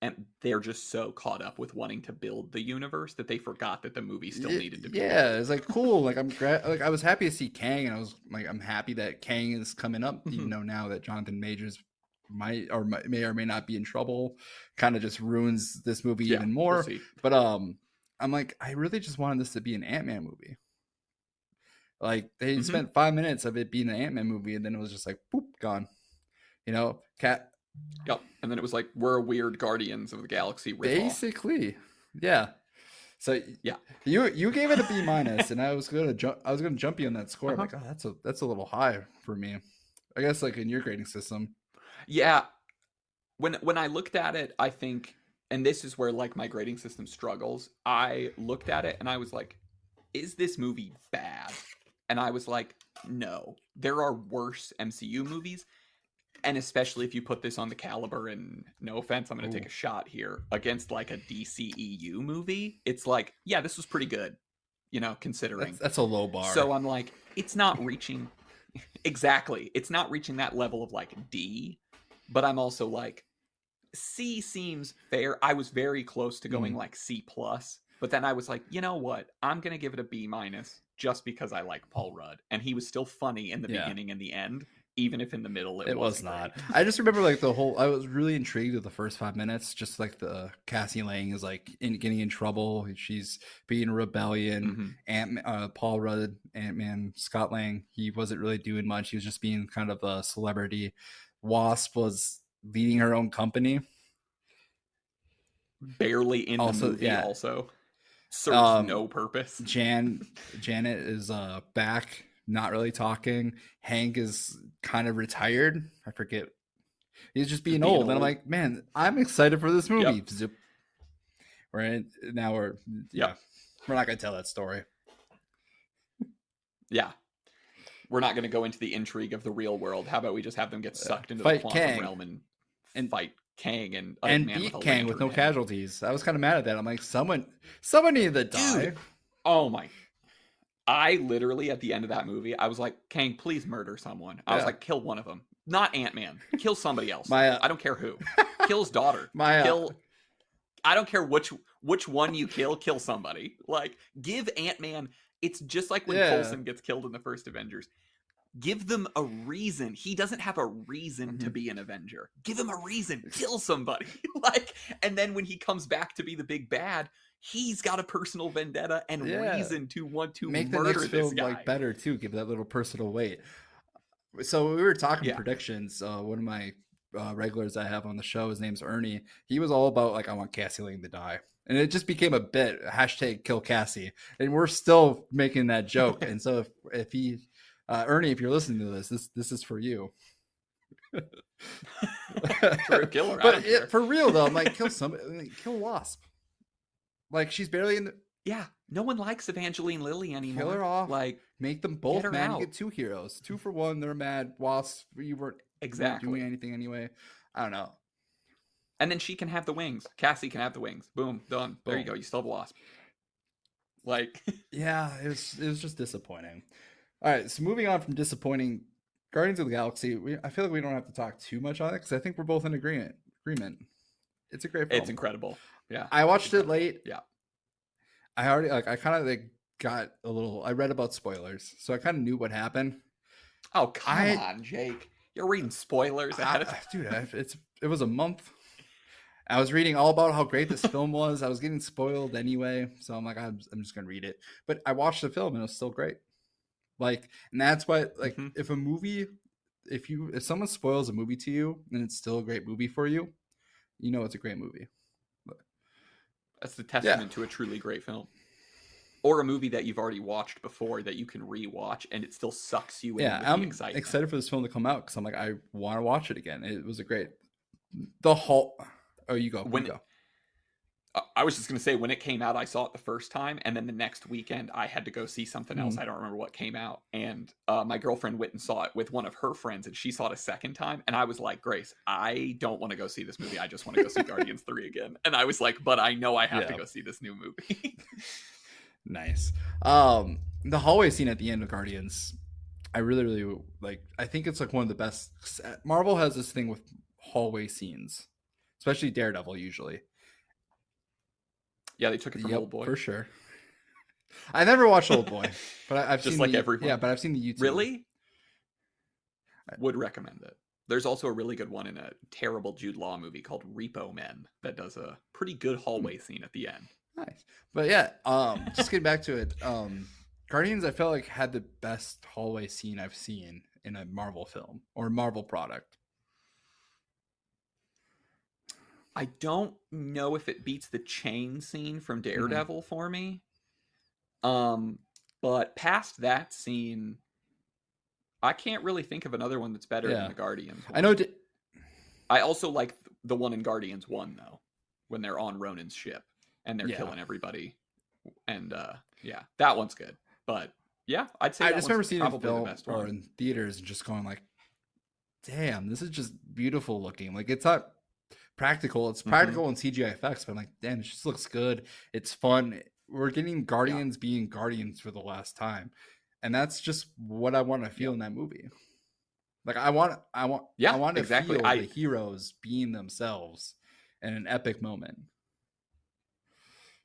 and they're just so caught up with wanting to build the universe that they forgot that the movie still needed to be. Yeah, it's like cool. Like I was happy to see Kang, and I was like, I'm happy that Kang is coming up, even though now that Jonathan Majors may or may not be in trouble, kind of just ruins this movie even more. We'll but I'm like, I really just wanted this to be an Ant-Man movie. Like they spent 5 minutes of it being an Ant-Man movie, and then it was just like, boop, gone. You know, Yep, and then it was like, we're a weird Guardians of the Galaxy ripoff. Basically, yeah. So you gave it a B-, and I was gonna jump you on that score. I'm like, oh, that's a little high for me. I guess like in your grading system. Yeah, when I looked at it, I think, and this is where like my grading system struggles. I looked at it and I was like, is this movie bad? And I was like, no. There are worse MCU movies. And especially if you put this on the caliber, and no offense, I'm going to take a shot here, against like a DCEU movie, it's like, yeah, this was pretty good, considering. That's a low bar. So I'm like, it's not reaching, exactly. It's not reaching that level of like D, but I'm also like, C seems fair. I was very close to going like C+, but then I was like, you know what? I'm going to give it a B- just because I like Paul Rudd. And he was still funny in the beginning and the end, even if in the middle it was not. I just remember like I was really intrigued with the first 5 minutes, just like the Cassie Lang is like getting in trouble. She's being a rebellion. Paul Rudd, Ant-Man, Scott Lang, he wasn't really doing much. He was just being kind of a celebrity. Wasp was leading her own company. Barely in the movie also. Serves no purpose. Janet is back, not really talking. Hank is kind of retired. I forget. He's just being old. And I'm like, man, I'm excited for this movie. Yep. Right now we're not gonna tell that story. Yeah. We're not going to go into the intrigue of the real world. How about we just have them get sucked into the quantum realm and fight Kang and beat Kang with no casualties. I was kind of mad at that. I'm like, someone needed to die. Dude, oh my! I literally at the end of that movie, I was like, Kang, please murder someone. I was like, kill one of them, not Ant-Man. Kill somebody else. I don't care who. Kill his daughter. Kill. I don't care which one you kill. Kill somebody. Like, give Ant-Man. It's just like when Coulson gets killed in the first Avengers. Give them a reason. He doesn't have a reason to be an Avenger. Give him a reason. Kill somebody. And then when he comes back to be the big bad, he's got a personal vendetta and reason to want to make murder the next this film guy. Like better too. Give that little personal weight. So we were talking predictions. One of my regulars I have on the show, his name's Ernie. He was all about like, I want Cassie Lang to die. And it just became a bit, #kill Cassie. And we're still making that joke. And so if he, Ernie, if you're listening to this is for you. For a killer, but for real though, I'm like, kill somebody, kill Wasp. Like, she's barely in the... Yeah, no one likes Evangeline Lilly anymore. Kill her off. Like, make them both mad. You get two heroes. 2 for 1. They're mad. Wasp, you weren't doing anything anyway. I don't know. And then she can have the wings. Cassie can have the wings. Boom, done. There you go. You still have Wasp. Like, yeah, it was just disappointing. All right, so moving on from disappointing, Guardians of the Galaxy. I feel like we don't have to talk too much on it because I think we're both in agreement. It's a great film. It's incredible. Yeah, I watched it late. Yeah, I already I kind of got a little. I read about spoilers, so I kind of knew what happened. Oh come on, Jake! You're reading spoilers ahead of time. Dude, it was a month. I was reading all about how great this film was. I was getting spoiled anyway, so I'm like, I'm just gonna read it. But I watched the film and it was still great. Like, and that's why, like, if a movie, if someone spoils a movie to you and it's still a great movie for you, you know it's a great movie. That's the testament to a truly great film. Or a movie that you've already watched before that you can rewatch and it still sucks you in. I'm excited for this film to come out because I'm like, I want to watch it again. It was the whole. Oh, you go. When you go. I was just going to say, when it came out, I saw it the first time, and then the next weekend I had to go see something else. I don't remember what came out. And my girlfriend went and saw it with one of her friends, and she saw it a second time. And I was like, Grace, I don't want to go see this movie. I just want to go see Guardians 3 again. And I was like, but I know I have to go see this new movie. Nice. The hallway scene at the end of Guardians, I really, really like. I think it's like one of the best. Marvel has this thing with hallway scenes, especially Daredevil usually. Yeah, they took it from Old Boy for sure. I never watched Old Boy, but I've just seen like everyone. Yeah, but I've seen the YouTube. Really? Would recommend it. There's also a really good one in a terrible Jude Law movie called Repo Men that does a pretty good hallway scene at the end. Nice, but yeah, just getting back to it. Guardians, I felt like had the best hallway scene I've seen in a Marvel film or Marvel product. I don't know if it beats the chain scene from Daredevil for me. But past that scene, I can't really think of another one that's better than the Guardians one. I know. I also like the one in Guardians 1, though, when they're on Ronan's ship and they're killing everybody. And yeah, that one's good. But yeah, I'd say I that just one's remember seeing it in probably the film best or one. in theaters and just going like, damn, this is just beautiful looking. Like it's not practical. It's Hmm. practical in CGI effects, but I'm like, damn, it just looks good. It's fun. We're getting Yeah. Guardians being Guardians for the last time. And that's just what I want to feel Yep. in that movie. Like I want I Yeah, want to exactly. feel the heroes being themselves in an epic moment.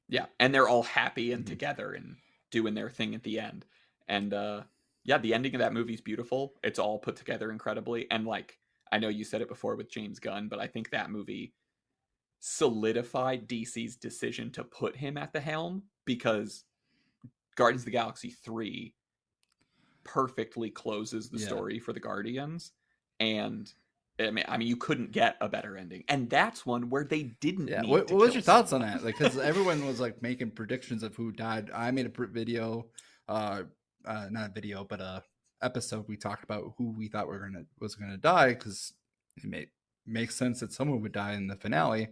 Yeah, and they're all happy and Mhm. together and doing their thing at the end. And yeah, the ending of that movie's beautiful. It's all put together incredibly. And like, I know you said it before with James Gunn, but I think that movie solidified DC's decision to put him at the helm, because Guardians of the Galaxy 3 perfectly closes the Yeah. story for the Guardians. And I mean, you couldn't get a better ending. And that's one where they didn't Yeah. need to What was kill your thoughts on someone. that? Like, because everyone was like making predictions of who died. I made a video, not a video, but a episode. We talked about who we thought was gonna die because makes sense that someone would die in the finale,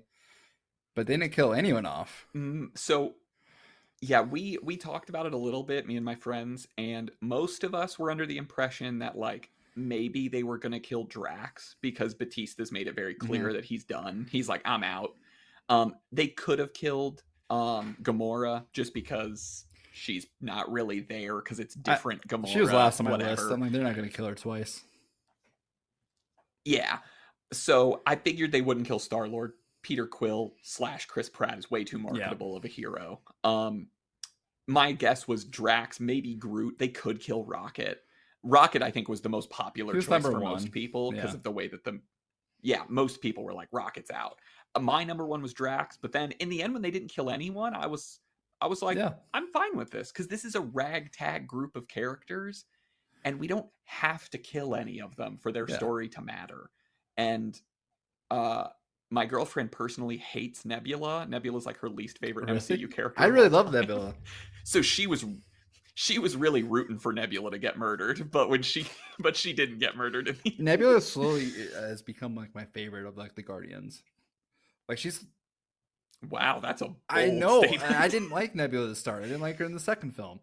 but they didn't kill anyone off. So yeah, we talked about it a little bit, me and my friends, and most of us were under the impression that like maybe they were gonna kill Drax because Batista's made it very Hmm. clear that he's done. He's like, I'm out. They could have killed Gamora just because she's not really there because it's I, different she was Gamora, last on my list. whatever. I'm like, they're not gonna kill her twice. Yeah. So I figured they wouldn't kill Star Lord. Peter Quill slash Chris Pratt is way too Yeah, marketable of a hero. My guess was Drax, maybe Groot. They could kill Rocket. Rocket, I think, was the most he popular was choice number for most one. people because Yeah, of the way that yeah, most people were like, Rocket's out. My number one was Drax, but then in the end, when they didn't kill anyone, I was like, yeah, I'm fine with this because this is a ragtag group of characters, and we don't have to kill any of them for their yeah. story to matter. And uh, my girlfriend personally hates Nebula. Nebula's like her least favorite Really? MCU I character of really all love time. Nebula. So she was really rooting for Nebula to get murdered, but she didn't get murdered in the Nebula slowly has become like my favorite of like the Guardians. Like she's, Wow, that's a I bold know, I statement. didn't like Nebula to start. I didn't like her in the second film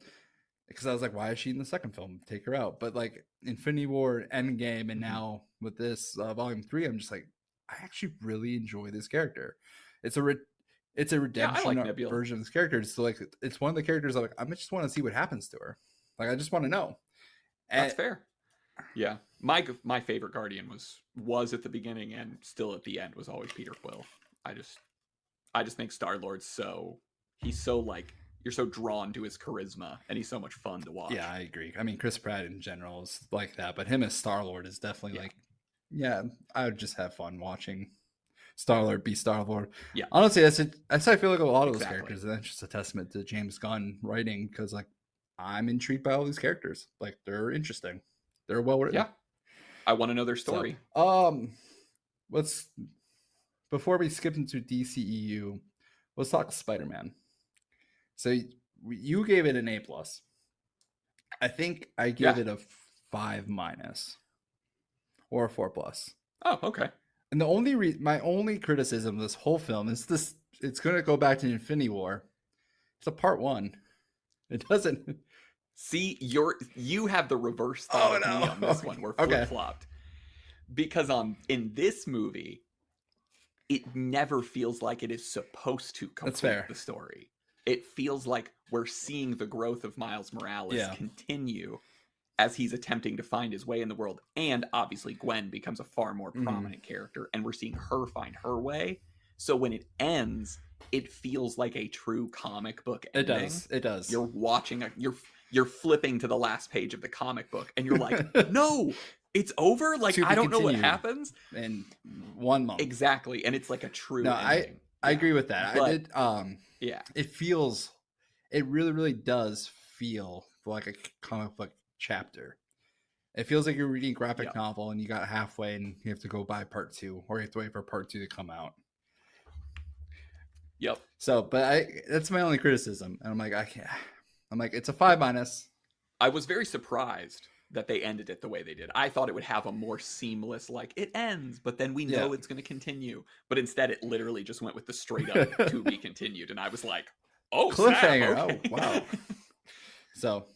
because I was like, why is she in the second film? Take her out. But like Infinity War, Endgame, and Mhm. now with this Volume 3, I'm just like, I actually really enjoy this character. It's a it's a Yeah, I redemption like Nebula. version of this character. So like, it's one of the characters I'm like, I just want to see what happens to her. Like I just want to know. That's And fair. Yeah, my favorite Guardian was at the beginning and still at the end was always Peter Quill. I just I just think Star Lord's he's so like you're so drawn to his charisma and he's so much fun to yeah, watch. I agree. I mean, Chris Pratt in general is like that, but him as Star Lord is definitely Yeah, like, yeah, I would just have fun watching Star Lord be Star Lord. yeah, Honestly, that's how I feel like a lot of those exactly. characters, and that's just a testament to James Gunn writing because like I'm intrigued by all these characters. Like they're interesting, they're well written. Yeah, I want to know their So, story. let's before we skip into DCEU, let's talk Spider Man. So you gave it an A plus. I think I gave Yeah. it a 5 minus or a 4 plus. Oh, okay. And the only my only criticism of this whole film is this: it's going to go back to Infinity War. It's a part one. It doesn't. See, you have the reverse thought Oh of me on no. this one. We're flip Okay, flopped because in this movie, it never feels like it is supposed to that's complete fair. the story. It feels like we're seeing the growth of Miles Morales Yeah. continue as he's attempting to find his way in the world. And obviously, Gwen becomes a far more Hmm. prominent character, and we're seeing her find her way. So when it ends, it feels like a true comic book It ending. does. It does. You're watching you're flipping to the last page of the comic book, and you're like, no, it's over. Like To I be don't know what continued happens in 1 month. exactly, and it's like a true No, ending. I Yeah, agree with that. I but did. yeah, It feels. It really does feel like a comic book chapter. It feels like you're reading a graphic yeah, novel and you got halfway and you have to go buy part two, or you have to wait for part two to come out. yep. So, but that's my only criticism. And I'm like, I can't. I'm like, it's a 5 minus. I was very surprised that they ended it the way they did. I thought it would have a more seamless, like it ends, but then we Yeah. know it's going to continue. But instead, it literally just went with the straight up to be continued, and I was like, Oh, snap. Cliffhanger. Okay. Oh, wow. So,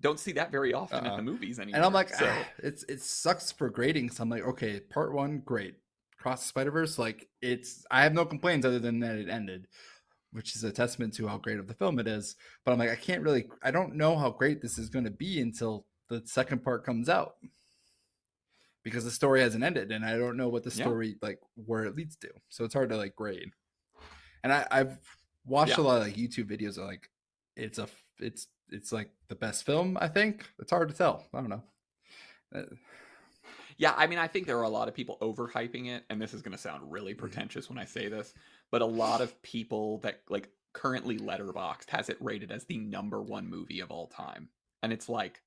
Don't see that very often at the movies anymore. and I'm like, so it sucks for grading. So I'm like, okay, part one, great. Across the Spider-Verse, like I have no complaints other than that it ended, which is a testament to how great of the film it is. But I'm like, I don't know how great this is going to be until the second part comes out, because the story hasn't ended, and I don't know what the story like where it leads to. So it's hard to like grade. And I've watched a lot of like YouTube videos of like it's like the best film. I think it's hard to tell. I don't know. Yeah, I mean, I think there are a lot of people overhyping it, and this is going to sound really pretentious when I say this, but a lot of people that like currently Letterboxd has it rated as the #1 movie of all time. And it's like,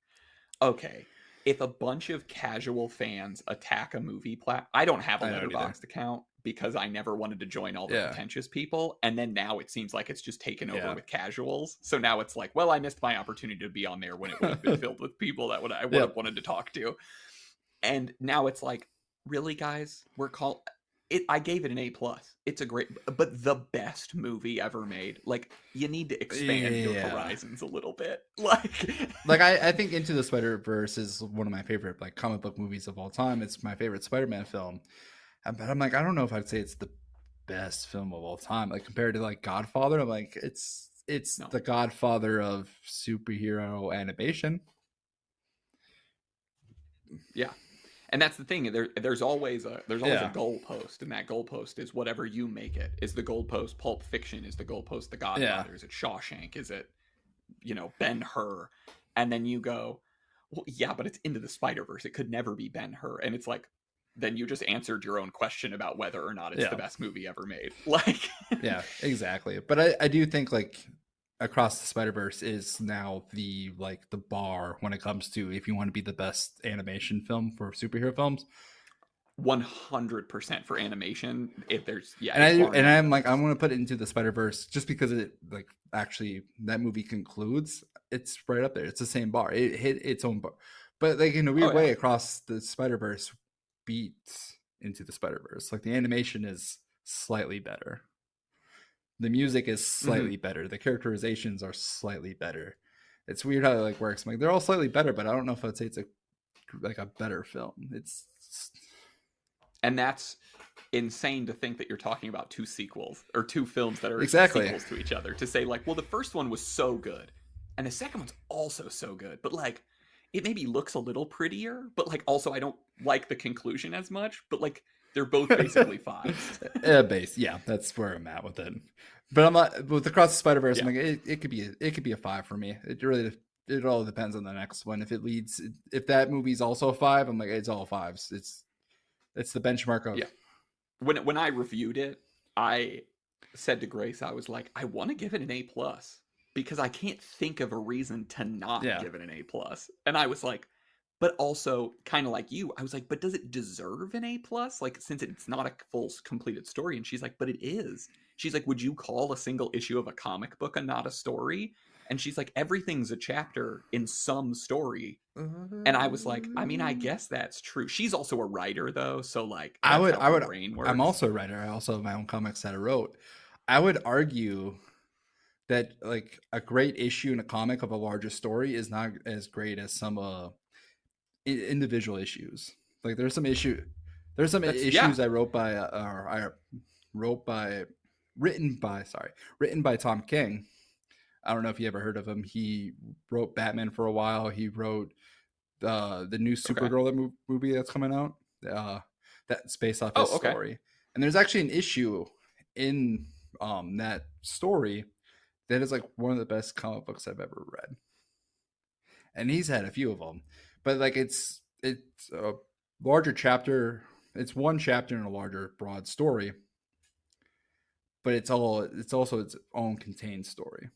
okay, if a bunch of casual fans attack a movie I don't have a Letterboxd account because I never wanted to join all the pretentious people, and then now it seems like it's just taken over with casuals. So now it's like, well, I missed my opportunity to be on there when it would have been filled with people that I would have wanted to talk to. And now it's like, really, guys? I gave it an A+. It's a great, but the best movie ever made. Like, you need to expand your horizons a little bit. Like I think Into the Spider-Verse is one of my favorite like comic book movies of all time. It's my favorite Spider-Man film. But I'm like, I don't know if I'd say it's the best film of all time. Like compared to like Godfather, I'm like, it's the Godfather of superhero animation. Yeah. And that's the thing. There's always a goalpost, and that goalpost is whatever you make it. Is the goalpost Pulp Fiction? Is the goalpost The Godfather? Is it Shawshank? Is it, Ben-Hur? And then you go, well, yeah, but it's Into the Spider-Verse. It could never be Ben-Hur. And it's like, then you just answered your own question about whether or not it's the best movie ever made. Like, yeah, exactly. But I do think like Across the Spider-Verse is now the bar when it comes to if you want to be the best animation film for superhero films. 100% for animation. If there's I'm like, I want to put it Into the Spider-Verse just because it like actually that movie concludes. It's right up there. It's the same bar. It hit its own bar, but like in a weird way, Across the Spider-Verse beats Into the Spider-Verse. Like the animation is slightly better. The music is slightly better. The characterizations are slightly better. It's weird how it like works. I'm like, they're all slightly better, but I don't know if I'd say it's a better film. And that's insane to think that you're talking about two sequels or two films that are sequels to each other. To say like, well, the first one was so good, and the second one's also so good, but like, it maybe looks a little prettier, but like also I don't like the conclusion as much. But like, they're both basically 5s. Yeah, that's where I'm at with it. But I'm not with Across the Spider-Verse. I'm like, it could be a 5 for me. It all depends on the next one. If that movie's also a 5, I'm like, it's all 5s. It's the benchmark of When I reviewed it, I said to Grace, I was like, I want to give it an A+, because I can't think of a reason to not give it an A+. And I was like, but also kind of like you, I was like, but does it deserve an A+? Like, since it's not a full completed story. And she's like, but it is. She's like, would you call a single issue of a comic book and not a story? And she's like, everything's a chapter in some story. And I was like, I mean, I guess that's true. She's also a writer though. So like, I would, I'm also a writer. I also have my own comics that I wrote. I would argue that like a great issue in a comic of a larger story is not as great as some individual issues. Like there's some issues I wrote written by Tom King. I don't know if you ever heard of him. He wrote Batman for a while. He wrote the new Supergirl movie that's coming out. That's based off his story. And there's actually an issue in that story that is like one of the best comic books I've ever read. And he's had a few of them. But like it's a larger chapter. It's one chapter in a larger broad story. But it's also its own contained story.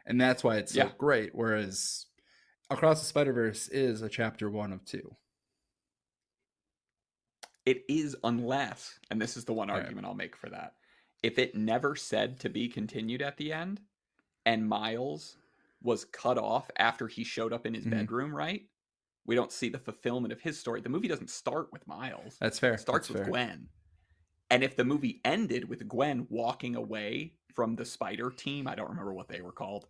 And that's why it's so great. Whereas Across the Spider-Verse is a chapter 1 of 2. It is, unless, and this is the one argument I'll make for that, if it never said to be continued at the end, and Miles was cut off after he showed up in his bedroom, right? We don't see the fulfillment of his story. The movie doesn't start with Miles. That's fair. It starts with Gwen. And if the movie ended with Gwen walking away from the spider team, I don't remember what they were called,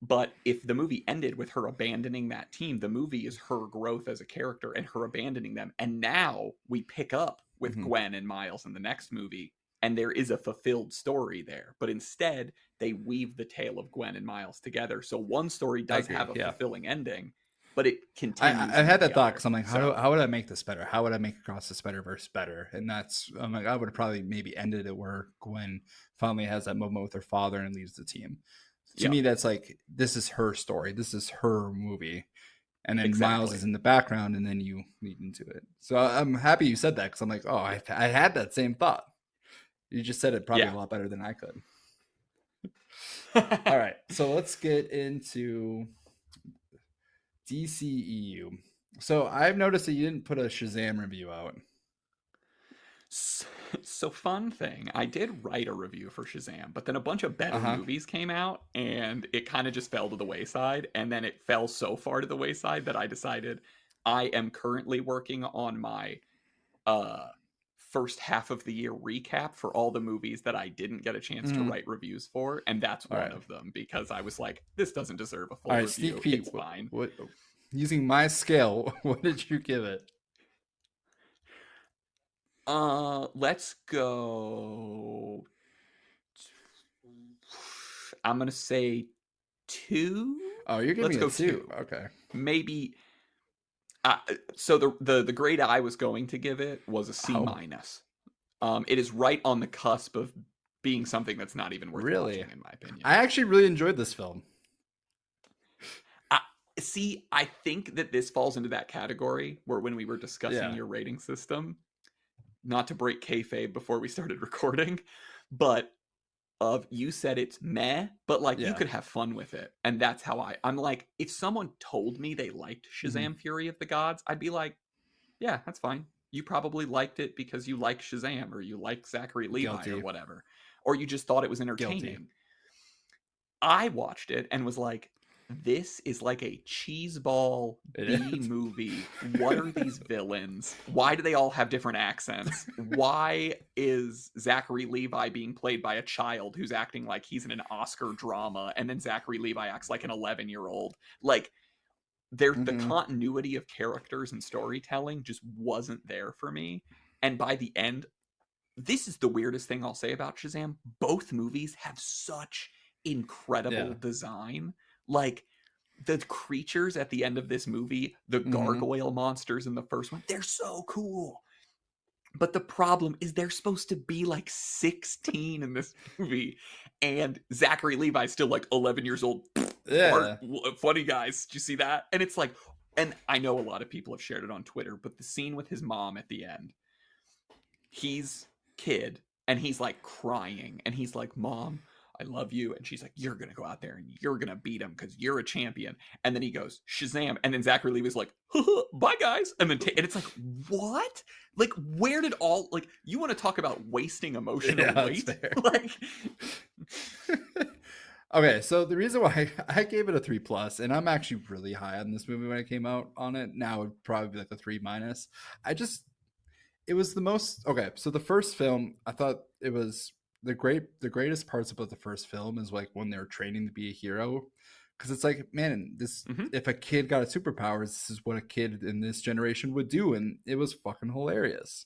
but if the movie ended with her abandoning that team, the movie is her growth as a character and her abandoning them. And now we pick up with Mhm. Gwen and Miles in the next movie, and there is a fulfilled story there. But instead, they weave the tale of Gwen and Miles together. So one story I does agree. have a Yeah. fulfilling ending, but it I continues had into that the thought other. because I'm like, So how would I make this better? How would I make Across the Spider-Verse better? And that's, I'm like, I would have probably maybe ended it where Gwen finally has that moment with her father and leaves the team. To yeah, me, that's like, this is her story. This is her movie. And then Miles exactly. is in the background, and then you lead into it. So I'm happy you said that because I'm like, oh, I had that same thought. You just said it probably Yeah. a lot better than I could. All right, so let's get into DCEU. So I've noticed that you didn't put a Shazam review out. So fun thing, I did write a review for Shazam, but then a bunch of Uh better huh. movies came out and it kind of just fell to the wayside. And then it fell so far to the wayside that I decided I am currently working on my uh first half of the year recap for all the movies that I didn't get a chance to Mm-hmm. write reviews for, and that's All one right. of them because I was like, this doesn't deserve a All full right. Sneak review. peek. It's fine. What using my scale? What did you give it? Let's go. I'm gonna say two. Oh, you're Let's giving go it two. two. Okay. Maybe. So the grade I was going to give it was a C Oh, minus. It is right on the cusp of being something that's not even worth really? watching, in my I opinion. actually really enjoyed this film. I, See, I think that this falls into that category where when we were discussing Yeah. your rating system, not to break kayfabe before we started recording, but of you said it's meh, but like you Yeah. could have fun with it. And that's how I'm like, if someone told me they liked Mm-hmm. Shazam Fury of the Gods, I'd be like, yeah, that's fine. You probably liked it because you like Shazam or you like Zachary Levi or Guilty. whatever. Or you just thought it was Guilty. entertaining. I watched it and was like, this is like a cheeseball It B is. movie. What are these villains? Why do they all have different accents? Why is Zachary Levi being played by a child who's acting like he's in an Oscar drama, and then Zachary Levi acts like an 11-year-old? Like, the Mm-hmm. continuity of characters and storytelling just wasn't there for me. And by the end, this is the weirdest thing I'll say about Shazam. Both movies have such incredible Yeah. design. Like the creatures at the end of this movie, the Mm-hmm. gargoyle monsters in the first one, they're so cool. But the problem is they're supposed to be like 16 in this movie. And Zachary Levi's still like 11 years old. Fart, Yeah. funny guys. Did you see that? And it's like, and I know a lot of people have shared it on Twitter, but the scene with his mom at the end, he's kid and he's like crying and he's like, Mom, I love you. And she's like, you're gonna go out there and you're gonna beat him because you're a champion. And then he goes Shazam, and then Zachary Levi's like, bye guys. And then and it's like, what? Like, where did all, like, you want to talk about wasting emotional Yeah, that's weight? fair. Like, Okay, so the reason why I gave it a 3+, and I'm actually really high on this movie when it came out on it. Now it would probably be like a 3-. I just, it was the most okay. So the first film, I thought it was the greatest parts about the first film is like when they're training to be a hero, because it's like, man, this, mm-hmm. if a kid got a superpowers, this is what a kid in this generation would do, and it was fucking hilarious.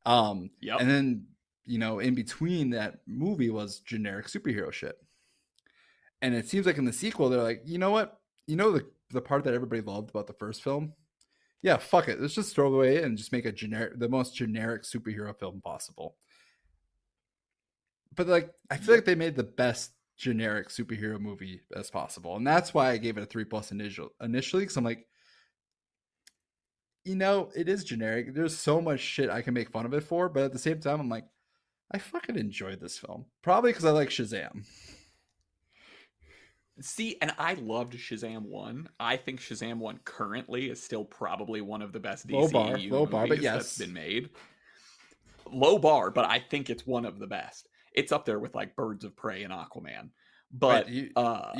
Yep. And then in between that movie was generic superhero shit. And it seems like in the sequel, they're like, you know what? The part that everybody loved about the first film? Yeah, fuck it. Let's just throw it away and just make the most generic superhero film possible. But like, I feel like they made the best generic superhero movie as possible, and that's why I gave it a 3+ initially. Because I'm like, it is generic. There's so much shit I can make fun of it for, but at the same time, I'm like, I fucking enjoyed this film. Probably because I like Shazam. See, and I loved Shazam 1. I think Shazam 1 currently is still probably one of the best DCEU Low bar, but movies that's yes. been made. Low bar, but I think it's one of the best. It's up there with like Birds of Prey and Aquaman. Wait, But you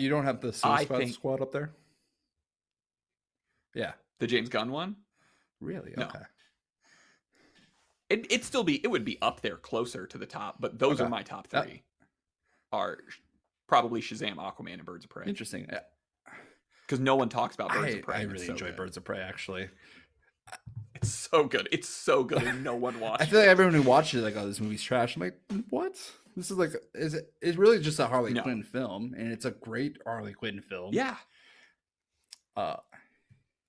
don't have the I Suicide think Squad up there? Yeah. the James Gunn one? Really? No. Okay. It would be up there closer to the top, but those Okay. are my top three. Are probably Shazam, Aquaman, and Birds of Prey. Interesting. Because no one talks about Birds of Prey. I really enjoy Birds of Prey, actually. It's so good. It's so good, and no one watched it. I feel like everyone who watched it like, oh, this movie's trash. I'm like, what? This is like, it's really just a Harley Quinn film, and it's a great Harley Quinn film. Yeah.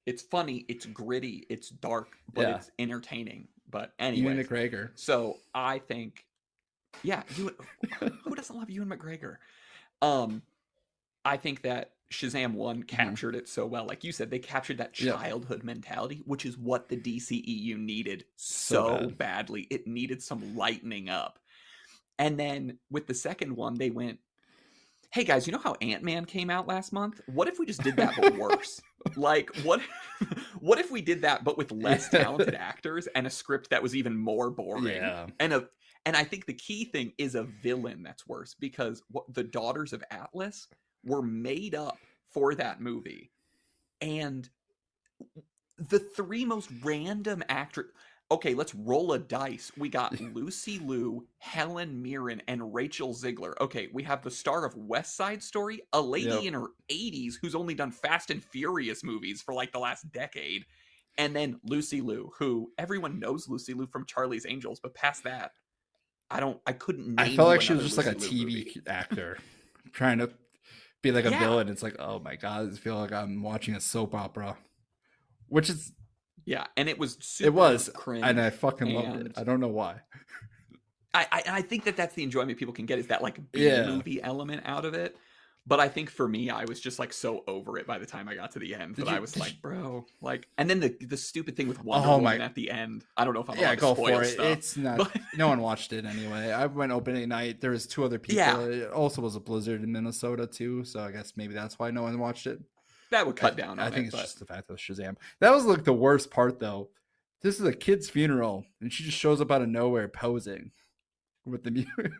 It's funny, it's gritty, it's dark, but it's entertaining. But anyway, Ewan McGregor. So I think, who doesn't love Ewan McGregor? I think that Shazam 1 captured it so well. Like you said, they captured that childhood mentality, which is what the DCEU needed so badly. It needed some lightening up. And then with the second one, they went, hey guys, you know how Ant-Man came out last month? What if we just did that but worse? Like, what if we did that but with less talented actors and a script that was even more boring? Yeah. And I think the key thing is a villain that's worse, because the Daughters of Atlas were made up for that movie. And the three most random actors... Okay, let's roll a dice. We got Lucy Liu, Helen Mirren, and Rachel Ziegler. Okay, we have the star of West Side Story, a lady in her 80s who's only done Fast and Furious movies for like the last decade. And then Lucy Liu, who everyone knows Lucy Liu from Charlie's Angels, but past that, I couldn't name I felt like she was another just like a Lucy Liu TV movie. actor trying to be like a villain. It's like, oh my God, I feel like I'm watching a soap opera, which is... Yeah, and it was super cringe. And I fucking loved it. I don't know why. I think that's the enjoyment people can get, is that like B-movie element out of it. But I think for me, I was just like so over it by the time I got to the end that I was like, bro, like, and then the stupid thing with Wonder Woman at the end. I don't know if I'm allowed to spoil stuff. It's not. No one watched it anyway. I went opening night. There was 2 other people. Yeah. It also was a blizzard in Minnesota too, so I guess maybe that's why no one watched it. That would cut down on it. I think it's just the fact of Shazam. That was like the worst part though. This is a kid's funeral, and she just shows up out of nowhere posing with the music.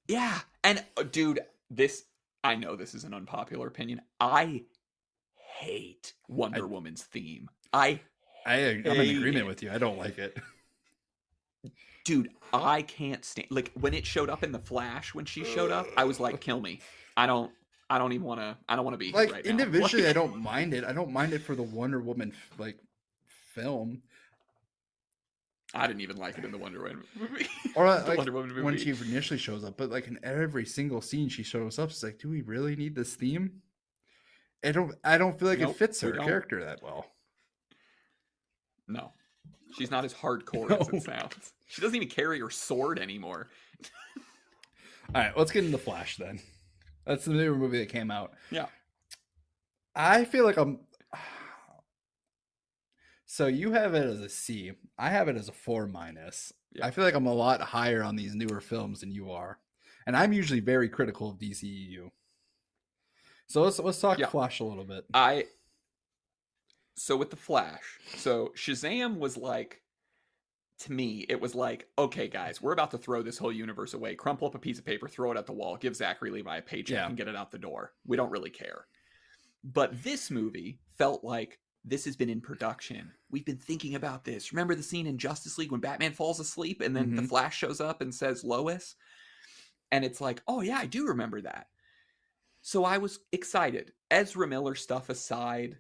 Yeah, and dude, I know this is an unpopular opinion. I hate Wonder Woman's theme. I'm in agreement with you. I don't like it. Dude, I can't stand, like, when it showed up in The Flash, when she showed up, I was like, kill me. I don't even want to. I don't want to be like here right individually. Now. I don't mind it. I don't mind it for the Wonder Woman like film. I didn't even like it in the Wonder Woman movie. Or like Wonder Woman movie. When she initially shows up, but like in every single scene she shows up, it's like, do we really need this theme? I don't feel like it fits her character that well. No, she's not as hardcore as it sounds. She doesn't even carry her sword anymore. All right, let's get into Flash then. That's the new movie that came out. Yeah. I feel like so you have it as a C. I have it as a 4-. Yeah. I feel like I'm a lot higher on these newer films than you are. And I'm usually very critical of DCEU. So let's talk Flash a little bit. So with the Flash, Shazam was like, to me, it was like, okay, guys, we're about to throw this whole universe away. Crumple up a piece of paper, throw it at the wall, give Zachary Levi a paycheck and get it out the door. We don't really care. But this movie felt like, this has been in production. We've been thinking about this. Remember the scene in Justice League when Batman falls asleep and then the Flash shows up and says Lois? And it's like, oh yeah, I do remember that. So I was excited. Ezra Miller stuff aside,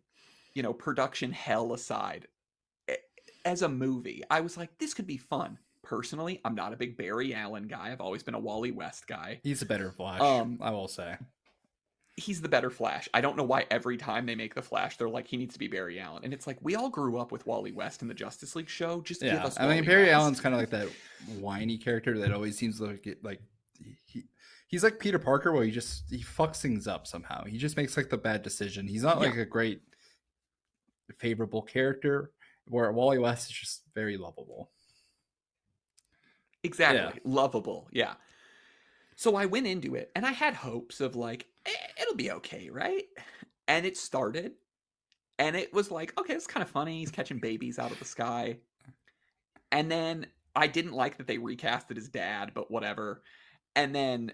production hell aside, as a movie, I was like, this could be fun. Personally, I'm not a big Barry Allen guy. I've always been a Wally West guy. He's a better Flash, I will say. He's the better Flash. I don't know why every time they make the Flash, they're like, he needs to be Barry Allen. And it's like, we all grew up with Wally West in the Justice League show. Just give us Wally Barry West. Allen's kind of like that whiny character that always seems like he's like Peter Parker, where he fucks things up somehow. He just makes like the bad decision. He's not like a great favorable character, where Wally West is just very lovable. Exactly. Lovable. Yeah. So I went into it and I had hopes of like, it'll be okay, right? And it started and it was like, okay, it's kind of funny. He's catching babies out of the sky. And then I didn't like that they recasted his dad, but whatever. And then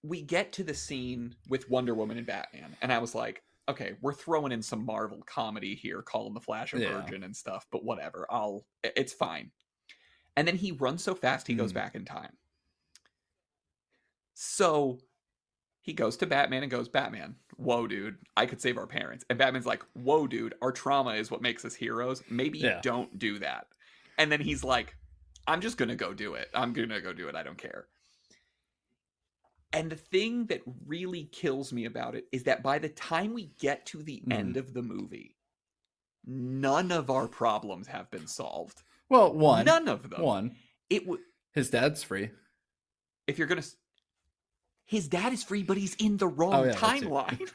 we get to the scene with Wonder Woman and Batman. And I was like, okay, we're throwing in some Marvel comedy here, calling the Flash a virgin and stuff, but whatever. It's fine. And then he runs so fast he goes back in time. So he goes to Batman and goes, Batman, whoa, dude, I could save our parents. And Batman's like, whoa, dude, our trauma is what makes us heroes. Maybe don't do that. And then he's like, I'm just going to go do it. I'm going to go do it. I don't care. And the thing that really kills me about it is that by the time we get to the end of the movie, none of our problems have been solved. Well, none of them. His dad's free. If you're gonna, his dad is free, but he's in the wrong timeline.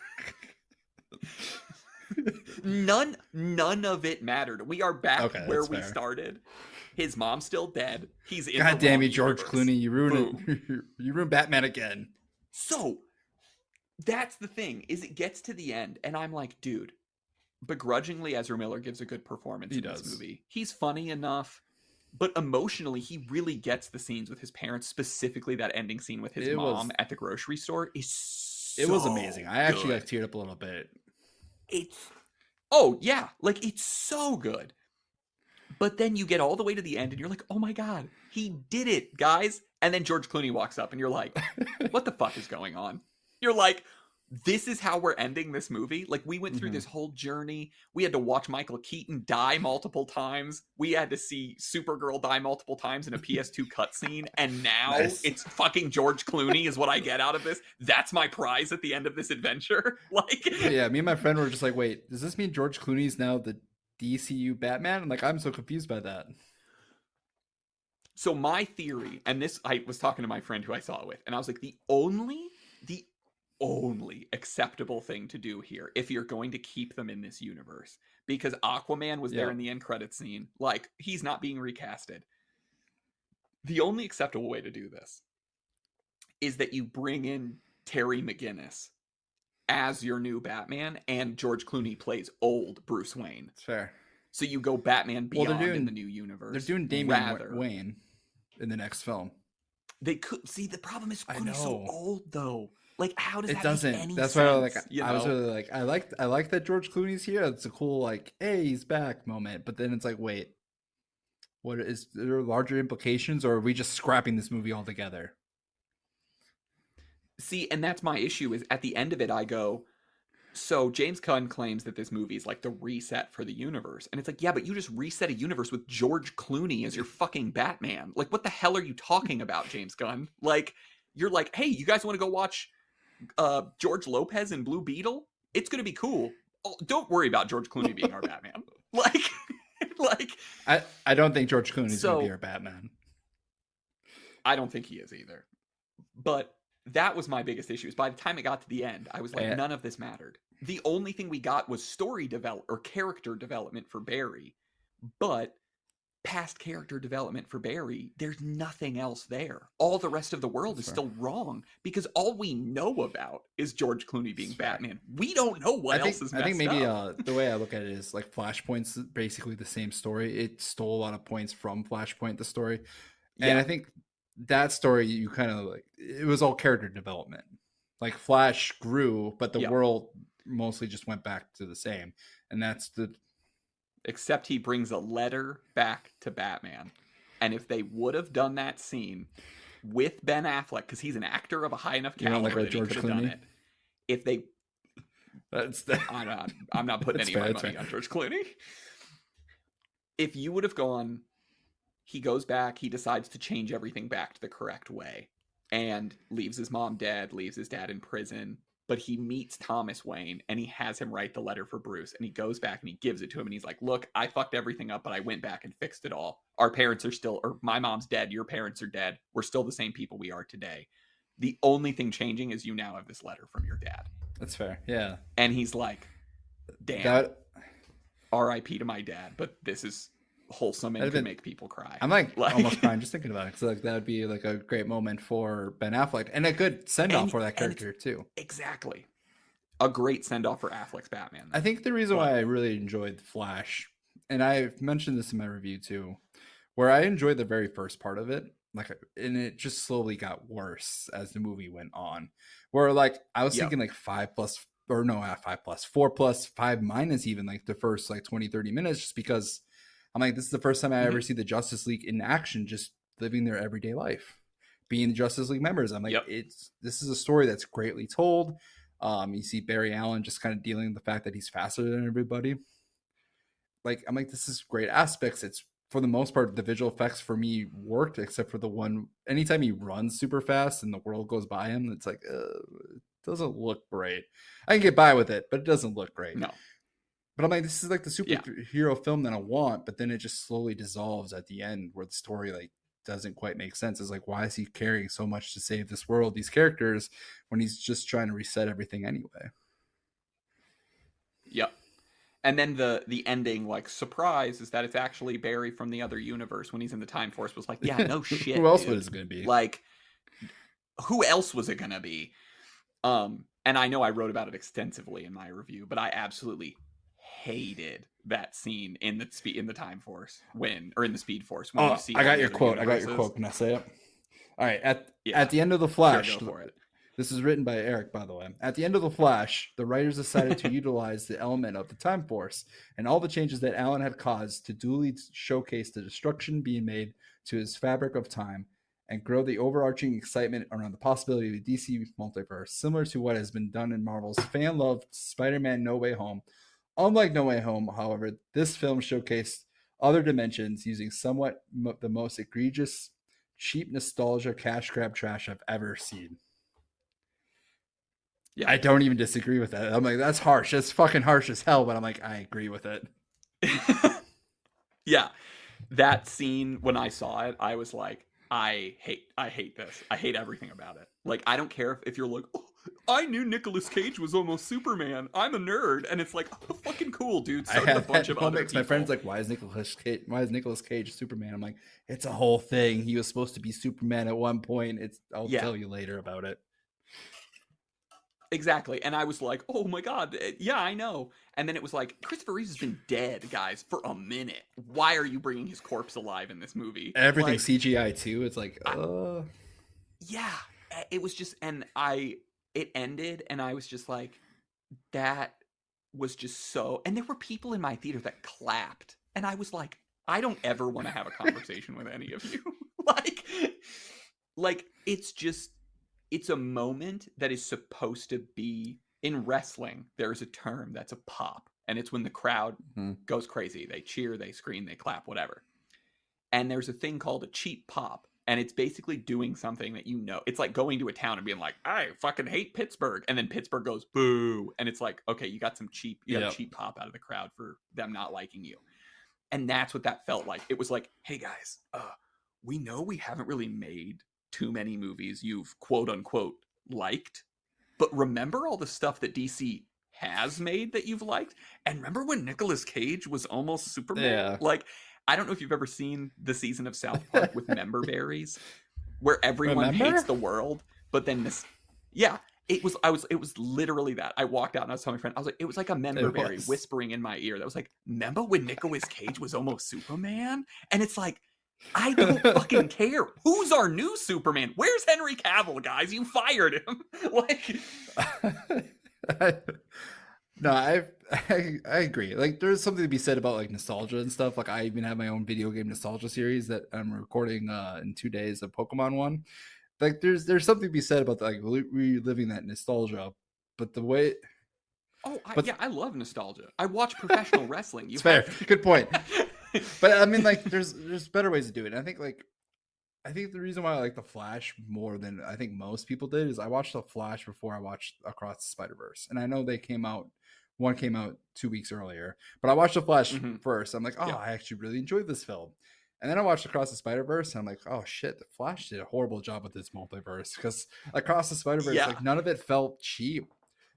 None of it mattered. We are back where we started. His mom's still dead. He's in. God damn you, George Clooney! You ruined it. You ruined Batman again. So that's the thing. Is it gets to the end, and I'm like, dude. Begrudgingly, Ezra Miller gives a good performance in this movie. He's funny enough, but emotionally, he really gets the scenes with his parents. Specifically, that ending scene with his mom at the grocery store is it was amazing. I actually teared up a little bit. It's it's so good. But then you get all the way to the end, and you're like, oh my god, he did it, guys! And then George Clooney walks up, and you're like, what the fuck is going on? You're like, this is how we're ending this movie? Like, we went through this whole journey. We had to watch Michael Keaton die multiple times. We had to see Supergirl die multiple times in a PS2 cutscene. And now it's fucking George Clooney is what I get out of this. That's my prize at the end of this adventure. Like, yeah, me and my friend were just like, wait, does this mean George Clooney's now the DCU Batman? And like, I'm so confused by that. So my theory, and this, I was talking to my friend who I saw it with, and I was like, the only acceptable thing to do here if you're going to keep them in this universe, because Aquaman was there in the end credit scene, like, he's not being recasted. The only acceptable way to do this is that you bring in Terry McGinnis as your new Batman, and George Clooney plays old Bruce Wayne. Fair. So you go Batman Beyond in the new universe. They're doing Damian Wayne in the next film. They could see, the problem is Clooney's so old though. Like, how does that doesn't make any that's sense? Why I was really like, I like that George Clooney's here. It's a cool, like, hey, he's back moment. But then it's like, wait, what is there larger implications, or are we just scrapping this movie altogether? See, and that's my issue, is at the end of it, I go, so James Gunn claims that this movie is like the reset for the universe. And it's like, yeah, but you just reset a universe with George Clooney as your fucking Batman. Like, what the hell are you talking about, James Gunn? Like, you're like, hey, you guys want to go watch George Lopez and Blue Beetle? It's going to be cool. Oh, don't worry about George Clooney being our Batman. Like, I don't think George Clooney's going to be our Batman. I don't think he is either. But that was my biggest issue. Is by the time it got to the end, I was like, none of this mattered. The only thing we got was character development for Barry. But past character development for Barry, there's nothing else there. All the rest of the world is still wrong, because all we know about is George Clooney being Batman. We don't know what else is messed up. I think maybe the way I look at it is, like, Flashpoint's basically the same story. It stole a lot of points from Flashpoint, the story. And I think that story, you kind of like, it was all character development. Like, Flash grew, but the world mostly just went back to the same. And that's the... Except he brings a letter back to Batman. And if they would have done that scene with Ben Affleck, because he's an actor of a high enough caliber that he could have done it. If they... I'm not putting any of my money on George Clooney. If you would have gone... He goes back, he decides to change everything back to the correct way, and leaves his mom dead, leaves his dad in prison, but he meets Thomas Wayne, and he has him write the letter for Bruce, and he goes back and he gives it to him, and he's like, look, I fucked everything up, but I went back and fixed it all. Our parents are still, or my mom's dead, your parents are dead, we're still the same people we are today. The only thing changing is you now have this letter from your dad. That's fair, yeah. And he's like, damn, R.I.P. to my dad, but this is wholesome and can make people cry. I'm like almost crying just thinking about it, because like that would be like a great moment for Ben Affleck, and a good send-off for that character too. Exactly, a great send-off for Affleck's Batman. I think the reason why I really enjoyed Flash, and I've mentioned this in my review too, where I enjoyed the very first part of it, like, and it just slowly got worse as the movie went on, where like I was thinking like 5 plus, or no, not 5 plus, 4 plus, 5 minus, even like the first like 20-30 minutes, just because I'm like, this is the first time I Mm-hmm. ever see the Justice League in action, just living their everyday life, being the Justice League members. I'm like, Yep. this is a story that's greatly told. You see Barry Allen just kind of dealing with the fact that he's faster than everybody. Like, I'm like, this is great aspects. It's, for the most part, the visual effects for me worked, except for the one, anytime he runs super fast and the world goes by him, it's like, it doesn't look great. I can get by with it, but it doesn't look great. No. But I'm like, this is like the Yeah. superhero film that I want, but then it just slowly dissolves at the end where the story like doesn't quite make sense. It's like, why is he carrying so much to save this world, these characters, when he's just trying to reset everything anyway? Yep. And then the ending, like, surprise is that it's actually Barry from the other universe when he's in the Time Force. Was like, yeah, no shit. Who else dude. was it going to be? Like, who else was it gonna be? And I know I wrote about it extensively in my review, but I absolutely hated that scene in the Time Force in the Speed Force when you see. I got your quote. Can I say it? All right. At the end of the Flash, sure, go for it. This is written by Eric, by the way. At the end of The Flash, the writers decided to utilize the element of the Time Force and all the changes that Alan had caused to duly showcase the destruction being made to his fabric of time and grow the overarching excitement around the possibility of a DC multiverse, similar to what has been done in Marvel's fan-loved Spider-Man No Way Home. Unlike No Way Home, however, this film showcased other dimensions using somewhat the most egregious, cheap nostalgia cash grab trash I've ever seen. Yeah. I don't even disagree with that. I'm like, that's harsh. That's fucking harsh as hell, but I'm like, I agree with it. Yeah. That scene, when I saw it, I was like, I hate this. I hate everything about it. Like, I don't care if you're like, oh, I knew Nicolas Cage was almost Superman. I'm a nerd. And it's like, oh, fucking cool, dude. So did a bunch of other people. My friend's like, why is Nicolas Cage Superman? I'm like, it's a whole thing. He was supposed to be Superman at one point. I'll tell you later about it. Exactly. And I was like, oh my God, yeah, I know. And then it was like, Christopher Reeves has been dead, guys, for a minute. Why are you bringing his corpse alive in this movie? Everything's like, CGI too. It's like, yeah, it was just, and it ended and I was just like, that was just so, and there were people in my theater that clapped. And I was like, I don't ever want to have a conversation with any of you. like, it's just, it's a moment that is supposed to be, in wrestling, there's a term that's a pop. And it's when the crowd goes crazy. They cheer, they scream, they clap, whatever. And there's a thing called a cheap pop. And it's basically doing something that it's like going to a town and being like, I fucking hate Pittsburgh. And then Pittsburgh goes, boo. And it's like, okay, you got cheap pop out of the crowd for them not liking you. And that's what that felt like. It was like, hey guys, we know we haven't really made too many movies you've quote unquote liked, but remember all the stuff that DC has made that you've liked? And remember when Nicolas Cage was almost Superman? Yeah. Like, I don't know if you've ever seen the season of South Park with member berries where everyone hates the world, but then it was literally that. I walked out and I was telling my friend, I was like, it was like a member berry whispering in my ear that was like, remember when Nicolas Cage was almost Superman? And it's like, I don't fucking care. Who's our new Superman? Where's Henry Cavill, guys? You fired him. No, I agree. Like, there's something to be said about like nostalgia and stuff. Like, I even have my own video game nostalgia series that I'm recording in 2 days, a Pokemon one. Like, there's something to be said about like reliving that nostalgia, but the way. I love nostalgia. I watch professional wrestling. It's fair. Good point. But I mean, like, there's better ways to do it. And I think the reason why I like The Flash more than I think most people did is I watched The Flash before I watched Across the Spider-Verse. And I know one came out 2 weeks earlier, but I watched The Flash first. I'm like, I actually really enjoyed this film. And then I watched Across the Spider-Verse and I'm like, oh shit, The Flash did a horrible job with this multiverse, because Across the Spider-Verse, like, none of it felt cheap.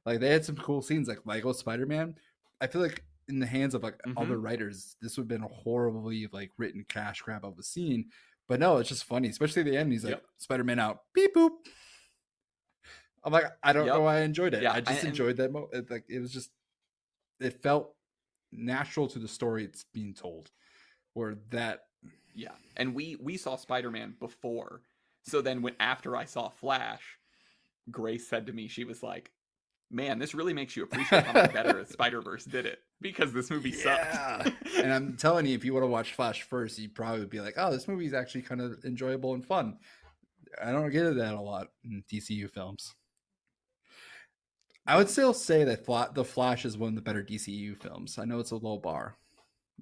Like, they had some cool scenes, like Lego Spider-Man. I feel like in the hands of like other writers, this would have been a horribly like written cash grab of a scene. But no, it's just funny, especially at the end. He's like, Spider-Man out, beep boop. I'm like, I don't know why I enjoyed it. I just enjoyed that moment. Like, it was just, it felt natural to the story it's being told. Or that. Yeah, and we saw Spider-Man before. So then after I saw Flash, Grace said to me, she was like, man, this really makes you appreciate how much better Spider-Verse did it, because this movie Yeah. sucked. And I'm telling you, if you would have watched Flash first, you'd probably be like, oh, this movie's actually kind of enjoyable and fun. I don't get that a lot in DCU films. I would still say that The Flash is one of the better DCU films. I know it's a low bar,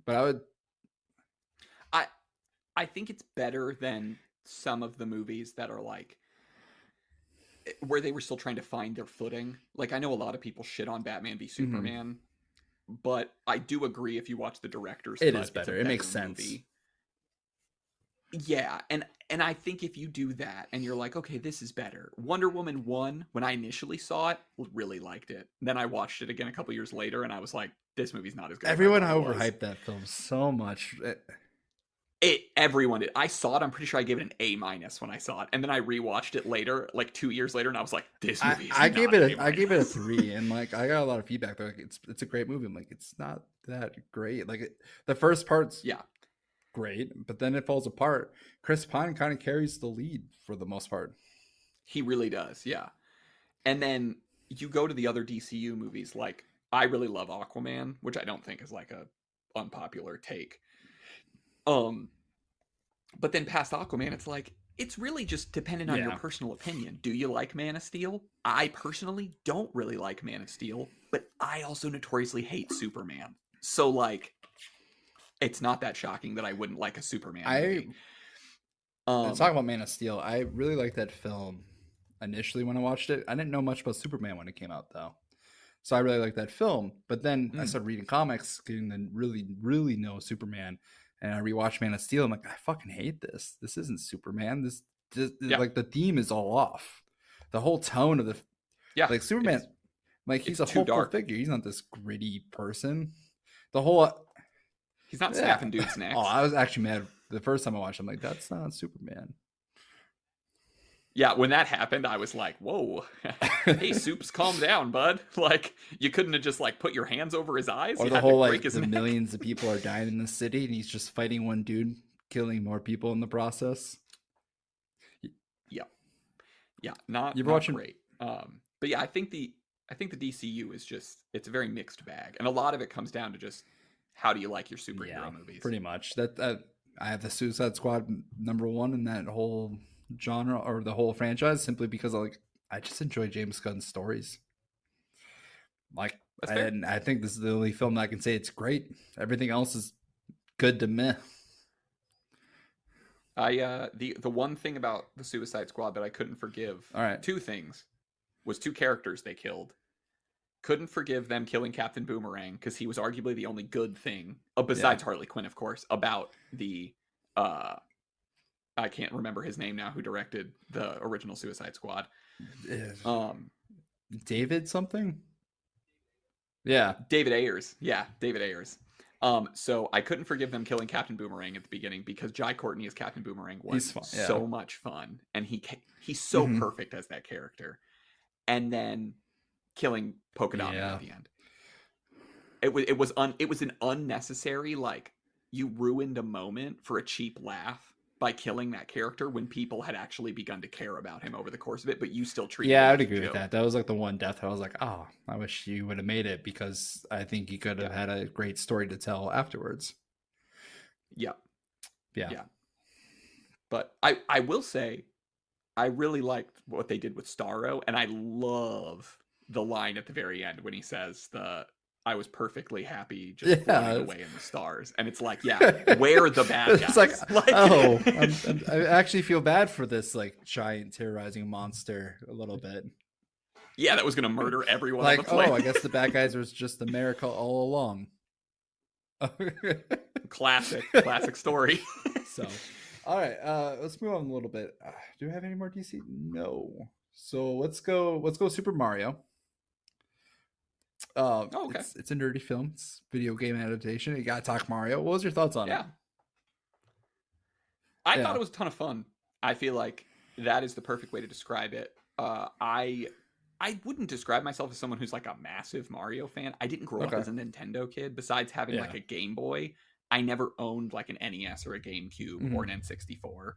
but I think it's better than some of the movies that are like where they were still trying to find their footing. Like, I know a lot of people shit on Batman v Superman, but I do agree, if you watch the director's it cut, is better. It's a it makes sense. movie. Yeah, and I think if you do that and you're like, okay, this is better. Wonder Woman 1, when I initially saw it, really liked it. Then I watched it again a couple years later and I was like, this movie's not as good. Everyone as I overhyped that film so much. Everyone did. I saw it. I'm pretty sure I gave it an A- when I saw it, and then I rewatched it later, like 2 years later, and I was like, "This movie." I gave it a 3, and like I got a lot of feedback. They're like, it's a great movie. I'm like, it's not that great. Like the first part's great, but then it falls apart. Chris Pine kind of carries the lead for the most part. He really does, yeah. And then you go to the other DCU movies. Like, I really love Aquaman, which I don't think is like a unpopular take. But then past Aquaman, it's like, it's really just dependent on your personal opinion. Do you like Man of Steel? I personally don't really like Man of Steel, but I also notoriously hate Superman. So, like, it's not that shocking that I wouldn't like a Superman movie. Let's talk about Man of Steel. I really liked that film initially when I watched it. I didn't know much about Superman when it came out, though. So I really liked that film. But then I started reading comics, getting to really, really know Superman. And I rewatched Man of Steel. I'm like, I fucking hate this. This isn't Superman. This like the theme is all off. The whole tone of the like Superman, like he's a hopeful figure. He's not this gritty person. The whole he's not snapping dudes' necks. Oh, I was actually mad the first time I watched him. Like, that's not Superman. Yeah, when that happened, I was like, whoa, hey, Soups, calm down, bud. Like, you couldn't have just, like, put your hands over his eyes? Or the whole, like, the millions of people are dying in the city, and he's just fighting one dude, killing more people in the process. Yeah. Yeah, not great. But yeah, I think the DCU is just, it's a very mixed bag. And a lot of it comes down to just, how do you like your superhero movies? Pretty much. That I have the Suicide Squad #1 in that whole genre or the whole franchise, simply because I just enjoy James Gunn's stories. Like, I think this is the only film that I can say it's great. Everything else is good to me. The one thing about the Suicide Squad that I couldn't forgive, two things, was 2 characters they killed. Couldn't forgive them killing Captain Boomerang, because he was arguably the only good thing, besides Harley Quinn, of course, about the I can't remember his name now, who directed the original Suicide Squad. David something? Yeah. David Ayers. Yeah, David Ayers. So I couldn't forgive them killing Captain Boomerang at the beginning, because Jai Courtney as Captain Boomerang was so much fun, and he's so perfect as that character. And then killing Polka Dot Man at the end. It was an unnecessary, like, you ruined a moment for a cheap laugh by killing that character when people had actually begun to care about him over the course of it, but you still treated I would agree with that. That was like the one death I was like, oh, I wish you would have made it, because I think you could have had a great story to tell afterwards. Yeah. But I will say, I really liked what they did with Starro, and I love the line at the very end when he says I was perfectly happy just floating away in the stars. And it's like, we're the bad guys. It's like, oh, I actually feel bad for this, like, giant terrorizing monster a little bit. Yeah, that was going to murder everyone like, on the planet. I guess the bad guys was just America all along. Classic story. So, all right, let's move on a little bit. Do we have any more DC? No. So let's go Super Mario. Okay. It's a nerdy film. It's a video game adaptation. You gotta talk Mario. What was your thoughts on it? I thought it was a ton of fun. I feel like that is the perfect way to describe it. I wouldn't describe myself as someone who's like a massive Mario fan. I didn't grow up as a Nintendo kid. Besides having like a Game Boy, I never owned like an NES or a GameCube or an N64.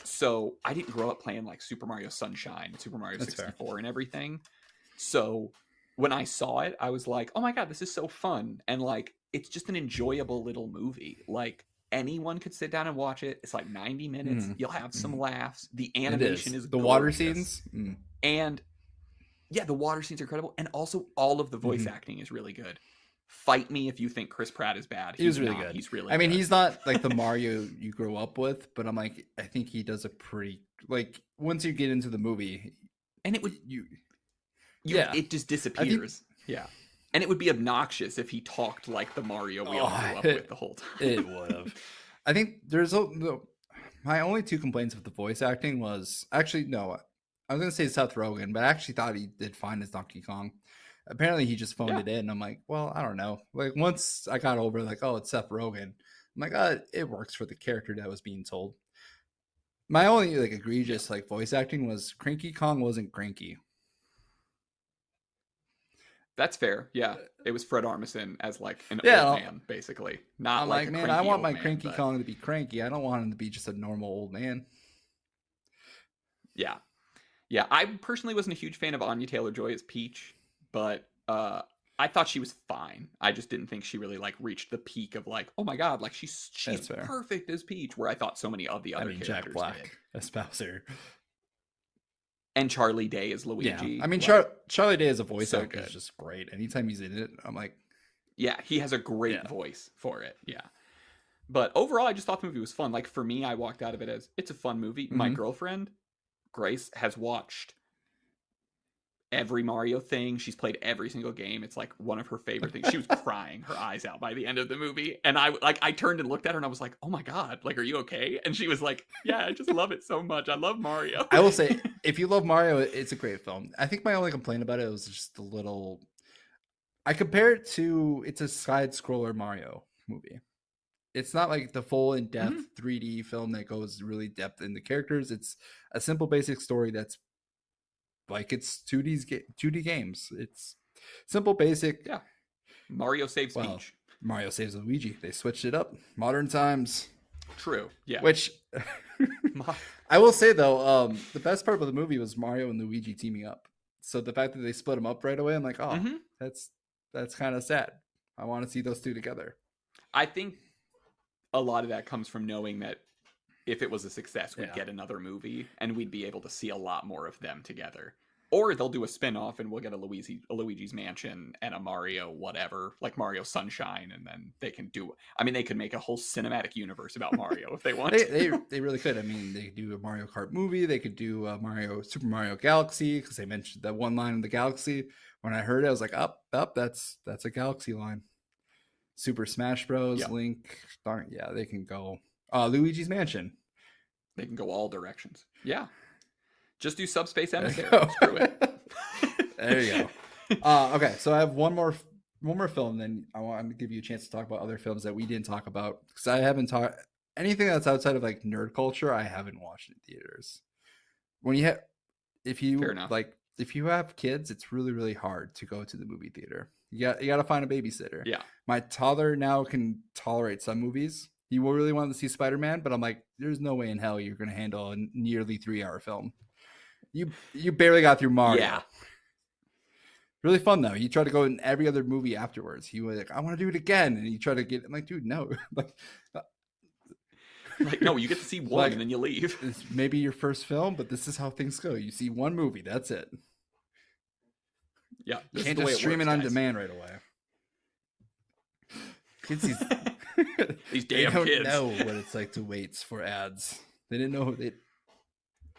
So I didn't grow up playing like Super Mario Sunshine, Super Mario 64 and everything. So when I saw it, I was like, oh my God, this is so fun. And like, it's just an enjoyable little movie. Like, anyone could sit down and watch it. It's like 90 minutes. You'll have some laughs. The It animation is is the water gorgeous. scenes. And yeah, the water scenes are incredible. And also, all of the voice acting is really good. Fight me if you think Chris Pratt is bad. He was He's really not. good. He's really I mean, good. he's not like the Mario you grew up with, but I'm like, I think he does a pretty, like, once you get into the movie, And it would, yeah, it just disappears. Yeah. And it would be obnoxious if he talked like the Mario we all grew up with the whole time. It would have. I think my only two complaints with the voice acting was actually, no, I was going to say Seth Rogen, but I actually thought he did fine as Donkey Kong. Apparently he just phoned it in. I'm like, well, I don't know. Like, once I got over like, oh, it's Seth Rogen, I'm like, it works for the character that was being told. My only like egregious like voice acting was Cranky Kong wasn't cranky. That's fair. Yeah, it was Fred Armisen as like an old man, basically. Not I'm like, man, I want my Cranky Kong to be cranky. I don't want him to be just a normal old man. Yeah, yeah. I personally wasn't a huge fan of Anya Taylor-Joy as Peach, but I thought she was fine. I just didn't think she really like reached the peak of like, oh my God, like she's perfect as Peach. Where I thought so many of the other characters Jack Black did. as Bowser. And Charlie Day as Luigi. Yeah. I mean, Charlie Day as a voice actor is just great. Anytime he's in it, I'm like... Yeah, he has a great voice for it. Yeah. But overall, I just thought the movie was fun. Like, for me, I walked out of it as, it's a fun movie. My girlfriend, Grace, has watched every Mario thing. She's played every single game. It's like one of her favorite things. She was crying her eyes out by the end of the movie. And I turned and looked at her and I was like, oh my God, like, are you okay? And she was like, yeah, I just love it so much. I love Mario. I will say, if you love Mario, it's a great film. I think my only complaint about it was just a little... I compare it to, it's a side scroller Mario movie. It's not like the full in-depth 3D film that goes really depth in the characters. It's a simple basic story that's like it's 2D games. It's simple, basic. Yeah. Mario saves Peach. Mario saves Luigi. They switched it up. Modern times. True. Yeah. Which I will say though, the best part of the movie was Mario and Luigi teaming up. So the fact that they split them up right away, I'm like, oh, that's kind of sad. I want to see those two together. I think a lot of that comes from knowing that if it was a success, we'd get another movie and we'd be able to see a lot more of them together. Or they'll do a spin-off and we'll get a Luigi's Mansion and a Mario whatever, like Mario Sunshine, and then they can do... I mean, they could make a whole cinematic universe about Mario if they want to. They really could. I mean, they could do a Mario Kart movie. They could do a Super Mario Galaxy, because they mentioned that one line in the Galaxy. When I heard it, I was like, that's a Galaxy line. Super Smash Bros. Link. Yeah, they can go. Luigi's Mansion. They can go all directions. Yeah. Just do Subspace Emissary. Screw it. There you go. Okay, so I have one more film, then I want to give you a chance to talk about other films that we didn't talk about, because I haven't talked anything that's outside of like nerd culture. I haven't watched in theaters. When you have, if you have kids, it's really, really hard to go to the movie theater. You got to find a babysitter. Yeah. My toddler now can tolerate some movies. He will really want to see Spider-Man, but I'm like, there's no way in hell you're going to handle a nearly 3-hour film. You barely got through Mario. Yeah. Really fun though. He tried to go in every other movie afterwards. He was like, I want to do it again. And he tried to get... I'm like, dude, no. Like, no, you get to see one and then you leave. It's maybe your first film, but this is how things go. You see one movie, that's it. Yeah. You can't just stream it on demand right away. Kids, these damn kids. They don't know what it's like to wait for ads. They didn't know.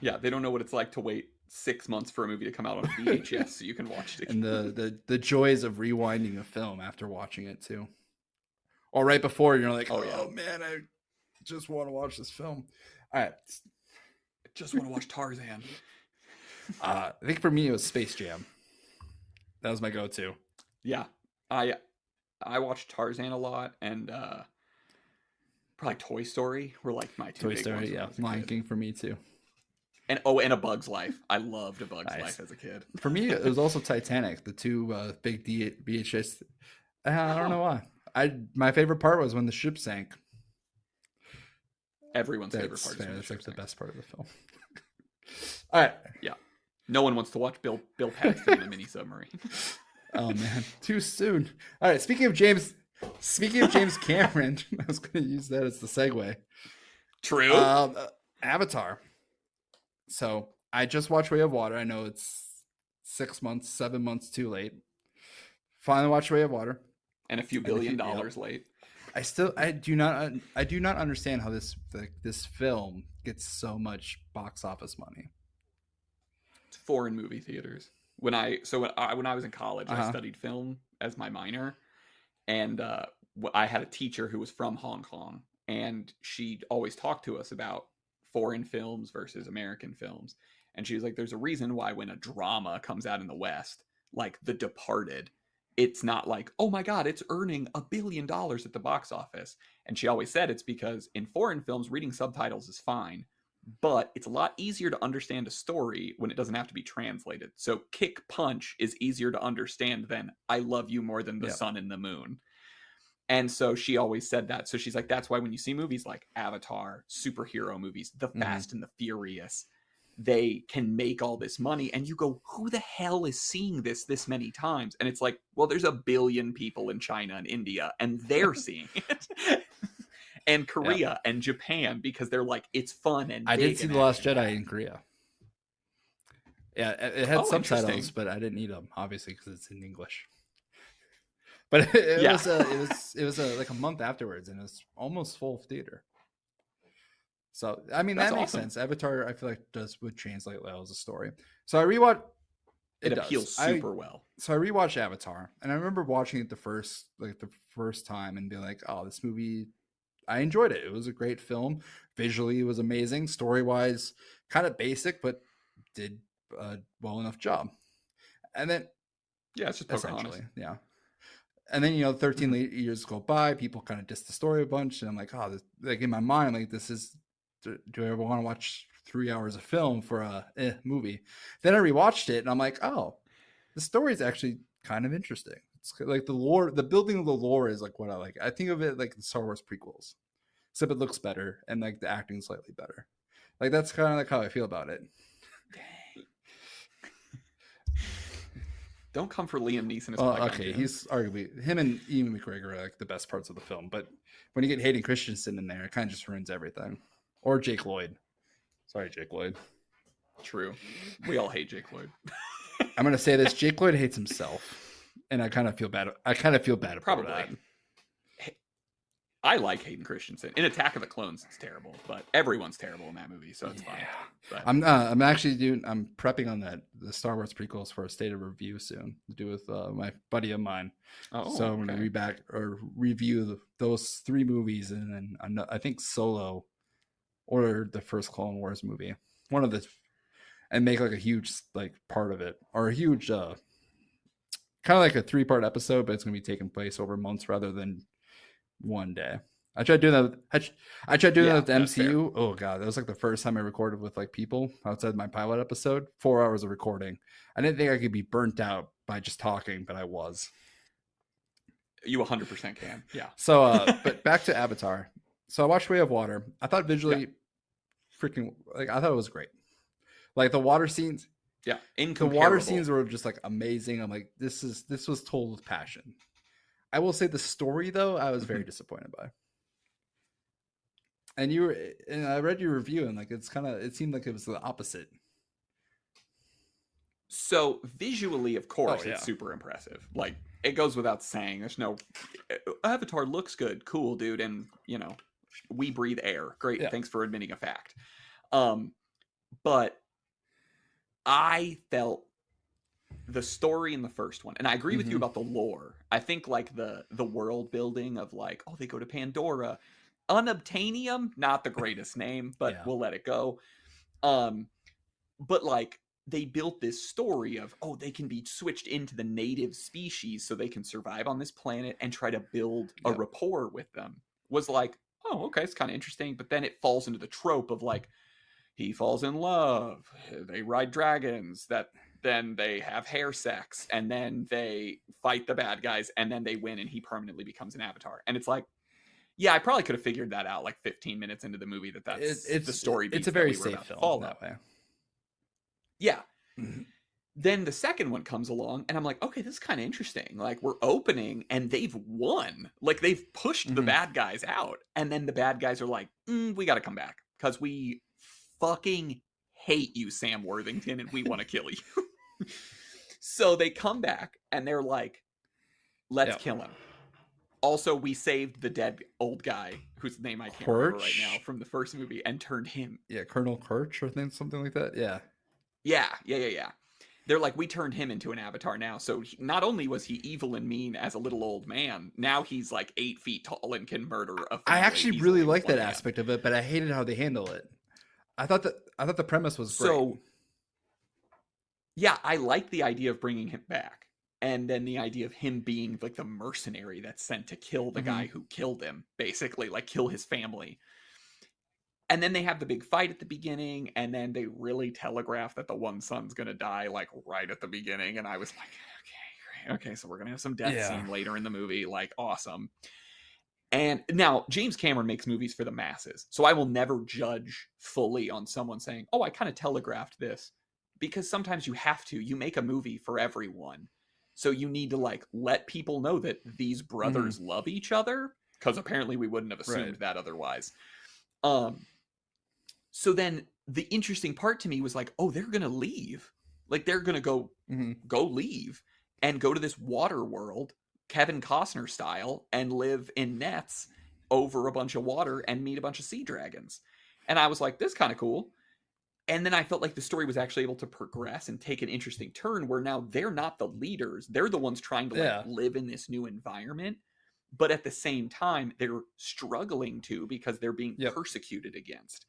Yeah, they don't know what it's like to wait 6 months for a movie to come out on VHS so you can watch it again. And the joys of rewinding a film after watching it too. Or right before, you're like, oh man, I just want to watch this film. All right. I just want to watch Tarzan. I think for me it was Space Jam. That was my go-to. Yeah. I watched Tarzan a lot, and probably Toy Story were like my two big ones. Yeah. Lion King for me too. And A Bug's Life. I loved A Bug's Life as a kid. For me, it was also Titanic, the two big VHS. I don't know why. My favorite part was when the ship sank. Everyone's favorite part. That's like the best part of the film. All right. Yeah. No one wants to watch Bill Paxton in a mini submarine. Oh man, too soon. All right, speaking of James Cameron, I was going to use that as the segue. True. Avatar. So I just watched Way of Water. I know it's 7 months too late. Finally watched Way of Water. And a few billion dollars late. I do not understand how this film gets so much box office money. It's foreign movie theaters. When I was in college, I studied film as my minor, and I had a teacher who was from Hong Kong, and she'd always talk to us about foreign films versus American films. And she was like, there's a reason why when a drama comes out in the West, like The Departed, it's not like, oh my God, it's earning $1 billion at the box office. And she always said it's because in foreign films, reading subtitles is fine, but it's a lot easier to understand a story when it doesn't have to be translated. So Kick Punch is easier to understand than I Love You More Than the Sun and the Moon. And so she always said that. So she's like, that's why when you see movies like Avatar, superhero movies, The Fast and the Furious, they can make all this money. And you go, who the hell is seeing this many times? And it's like, well, there's 1 billion people in China and India, and they're seeing it. And Korea and Japan, because they're like, it's fun. And I did see The Last Jedi in Korea. Yeah, it had subtitles, but I didn't need them, obviously, because it's in English. But it was like a month afterwards, and it was almost full theater. So I mean, that makes sense. Avatar, I feel like would translate well as a story. So I rewatched. It appeals super well. So I rewatched Avatar, and I remember watching it the first time and being like, "Oh, this movie, I enjoyed it. It was a great film. Visually, it was amazing. Story-wise, kind of basic, but did a well enough job." And then, it's just essentially, yeah. And then 13 years go by, people kind of diss the story a bunch, and I'm like, oh, like in my mind, I'm like, this is. Do I ever want to watch 3 hours of film for a movie? Then I rewatched it, and I'm like, oh, the story is actually kind of interesting. It's like the lore, the building of the lore is like what I like. I think of it like the Star Wars prequels, except it looks better and like the acting is slightly better. Like that's kind of like how I feel about it. Don't come for Liam Neeson. Okay, he's arguably him and Ian McGregor are like the best parts of the film, but when you get Hayden Christensen in there, it kind of just ruins everything. Or Jake Lloyd. Sorry, Jake Lloyd. True. We all hate Jake Lloyd. I'm gonna say this: Jake Lloyd hates himself, and I kind of feel bad. About that. I like Hayden Christensen. In Attack of the Clones, it's terrible, but everyone's terrible in that movie, so it's fine. But I'm prepping on the Star Wars prequels for a state of review soon to do with my buddy of mine. So I'm gonna review those 3 movies, and then I think Solo or the first Clone Wars movie, one of the, and make like a huge like part of it, or a huge kind of like a 3-part episode, but it's gonna be taking place over months rather than one day. I tried doing that. I tried doing that with the MCU. Fair. Oh god, that was like the first time I recorded with like people outside my pilot episode. 4 hours of recording. I didn't think I could be burnt out by just talking, but I was. You 100% can. Yeah. So, but back to Avatar. So I watched Way of Water. I thought visually, I thought it was great. Like the water scenes. Yeah, the water scenes were just like amazing. I'm like, this was told with passion. I will say the story though, I was very disappointed by. And I read your review, and like it seemed like it was the opposite. So visually, of course, it's super impressive. Like it goes without saying. There's no Avatar looks good, cool, dude, and we breathe air. Great, thanks for admitting a fact. But I felt the story in the first one, and I agree with you about the lore. I think like the world building of like, oh, they go to Pandora. Unobtainium, not the greatest name, but we'll let it go. But like they built this story of, oh, they can be switched into the native species so they can survive on this planet and try to build a rapport with them. Was like, oh, okay, it's kind of interesting. But then it falls into the trope of like, he falls in love, they ride dragons, then they have hair sex, and then they fight the bad guys, and then they win, and he permanently becomes an avatar. And it's like, yeah, I probably could have figured that out like 15 minutes into the movie that's the story. It's a very safe film that way. Yeah. Then the second one comes along, and I'm like, okay, this is kind of interesting. Like, we're opening, and they've won. Like, they've pushed the Mhm. bad guys out. And then the bad guys are like, we got to come back because we fucking hate you, Sam Worthington, and we want to kill you. So they come back, and they're like, let's Yeah. kill him. Also, we saved the dead old guy, whose name I can't remember right now, Kirch? from the first movie, and turned him. Yeah, Colonel Kirch or something like that. Yeah. Yeah. They're like, we turned him into an avatar now. So not only was he evil and mean as a little old man, now he's like 8 feet tall and can murder a family I actually easily really with like one that hand. aspect of it, but I hated how they handle it. I thought the premise was great. So yeah, I like the idea of bringing him back. And then the idea of him being like the mercenary that's sent to kill the guy who killed him, basically, like kill his family. And then they have the big fight at the beginning, and then they really telegraph that the one son's gonna die, like right at the beginning. And I was like, okay, great. Okay, so we're gonna have some death scene later in the movie, like awesome. And now James Cameron makes movies for the masses, so I will never judge fully on someone saying, "Oh, I kind of telegraphed this," because sometimes you have to. You make a movie for everyone, so you need to like let people know that these brothers love each other, because apparently we wouldn't have assumed that otherwise. So then the interesting part to me was like, oh, they're gonna leave, like they're gonna go leave and go to this water world, Kevin Costner style, and live in nets over a bunch of water and meet a bunch of sea dragons. And I was like, this is kind of cool. And then I felt like the story was actually able to progress and take an interesting turn where now they're not the leaders. They're the ones trying to like live in this new environment. But at the same time, they're struggling to because they're being persecuted against,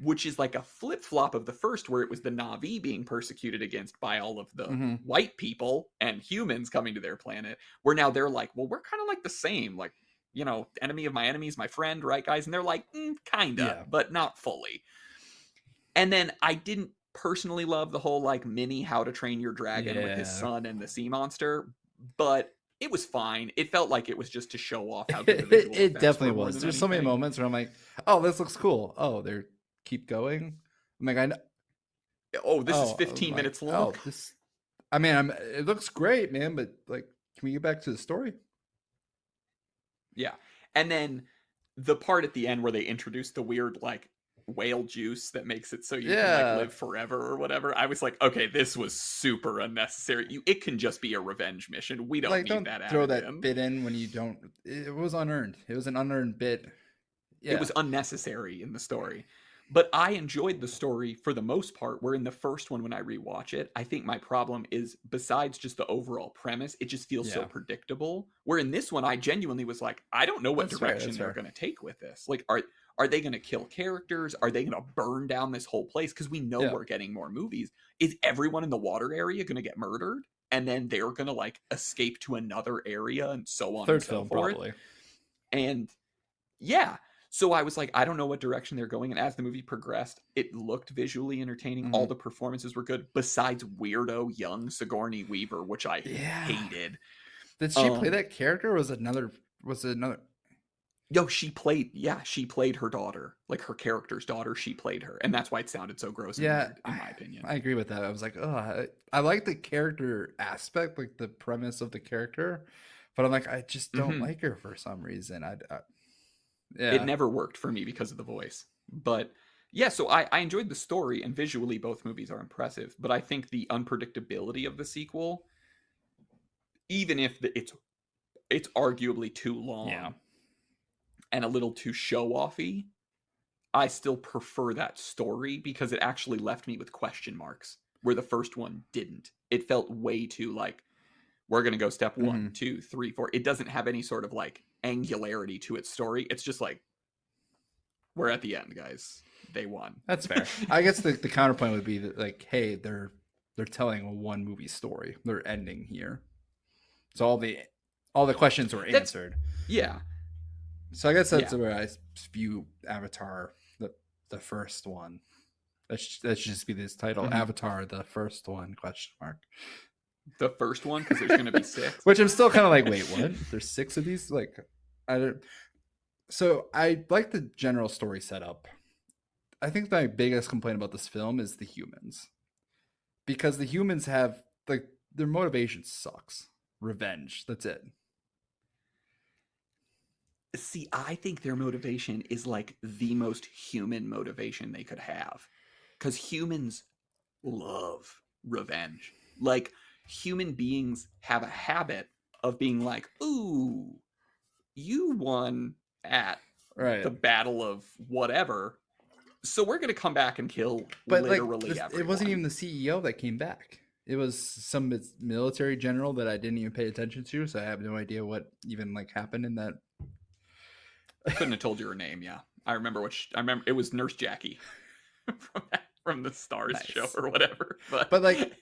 which is like a flip-flop of the first, where it was the Na'vi being persecuted against by all of the white people and humans coming to their planet, where now they're like, well, we're kind of like the same, like, you know, enemy of my enemy is my friend, right, guys? And they're like, kinda, but not fully. And then I didn't personally love the whole like mini How to Train Your Dragon with his son and the sea monster, but it was fine. It felt like it was just to show off how good the visual It effects definitely were more was. than There's so many anything. moments where I'm like, oh, this looks cool. Oh, they're keep going. I'm like, I know. Oh, this is I'm 15 like, minutes long. oh, this. I mean, it looks great, man, but like, can we get back to the story? Yeah. And then the part at the end where they introduce the weird like whale juice that makes it so you can like live forever or whatever. I was like, okay, this was super unnecessary. It can just be a revenge mission. We don't Like, need don't that throw added that in. bit in when you don't. It was unearned. It was an unearned bit. Yeah. It was unnecessary in the story. But I enjoyed the story for the most part, where in the first one, when I rewatch it, I think my problem is, besides just the overall premise, it just feels so predictable. Where in this one, I genuinely was like, I don't know what direction they're going to take with this. Like, are they going to kill characters? Are they going to burn down this whole place? Because we know we're getting more movies. Is everyone in the water area going to get murdered? And then they're going to like escape to another area and so on and so forth. Probably. And yeah. So I was like, I don't know what direction they're going. And as the movie progressed, it looked visually entertaining. All the performances were good, besides weirdo young Sigourney Weaver, which I hated. Did she play that character? Or was it another? No, she played her daughter, like her character's daughter. She played her, and that's why it sounded so gross and weird, in my opinion. I agree with that. I was like, oh, I like the character aspect, like the premise of the character, but I'm like, I just don't like her for some reason. It never worked for me because of the voice. But yeah, so I enjoyed the story, and visually both movies are impressive. But I think the unpredictability of the sequel, even if it's arguably too long and a little too show-offy, I still prefer that story because it actually left me with question marks, where the first one didn't. It felt way too like, we're going to go step 1, 2, 3, 4. It doesn't have any sort of like angularity to its story. It's just like, we're at the end, guys. They won. That's fair. I guess the counterpoint would be that, like, hey, they're telling a one movie story. They're ending here. So all the questions were answered. Yeah. So I guess that's where I view Avatar, the first one. That should just be this title, Avatar, the first one, ? The first one, because there's going to be 6. Which I'm still kind of like, wait, what? There's 6 of these? Like, I don't. So I like the general story setup. I think my biggest complaint about this film is the humans. because the humans have like their motivation sucks. Revenge. That's it. See, I think their motivation is like the most human motivation they could have. Because humans love revenge. Like, human beings have a habit of being like, ooh, you won at Right. the battle of whatever. So we're going to come back and kill But like literally it wasn't everyone. even the CEO that came back. It was some military general that I didn't even pay attention to, so I have no idea what even like happened in that. Couldn't have told you her name. Yeah, I remember I remember it was Nurse Jackie from the Stars show Nice. or whatever. But But like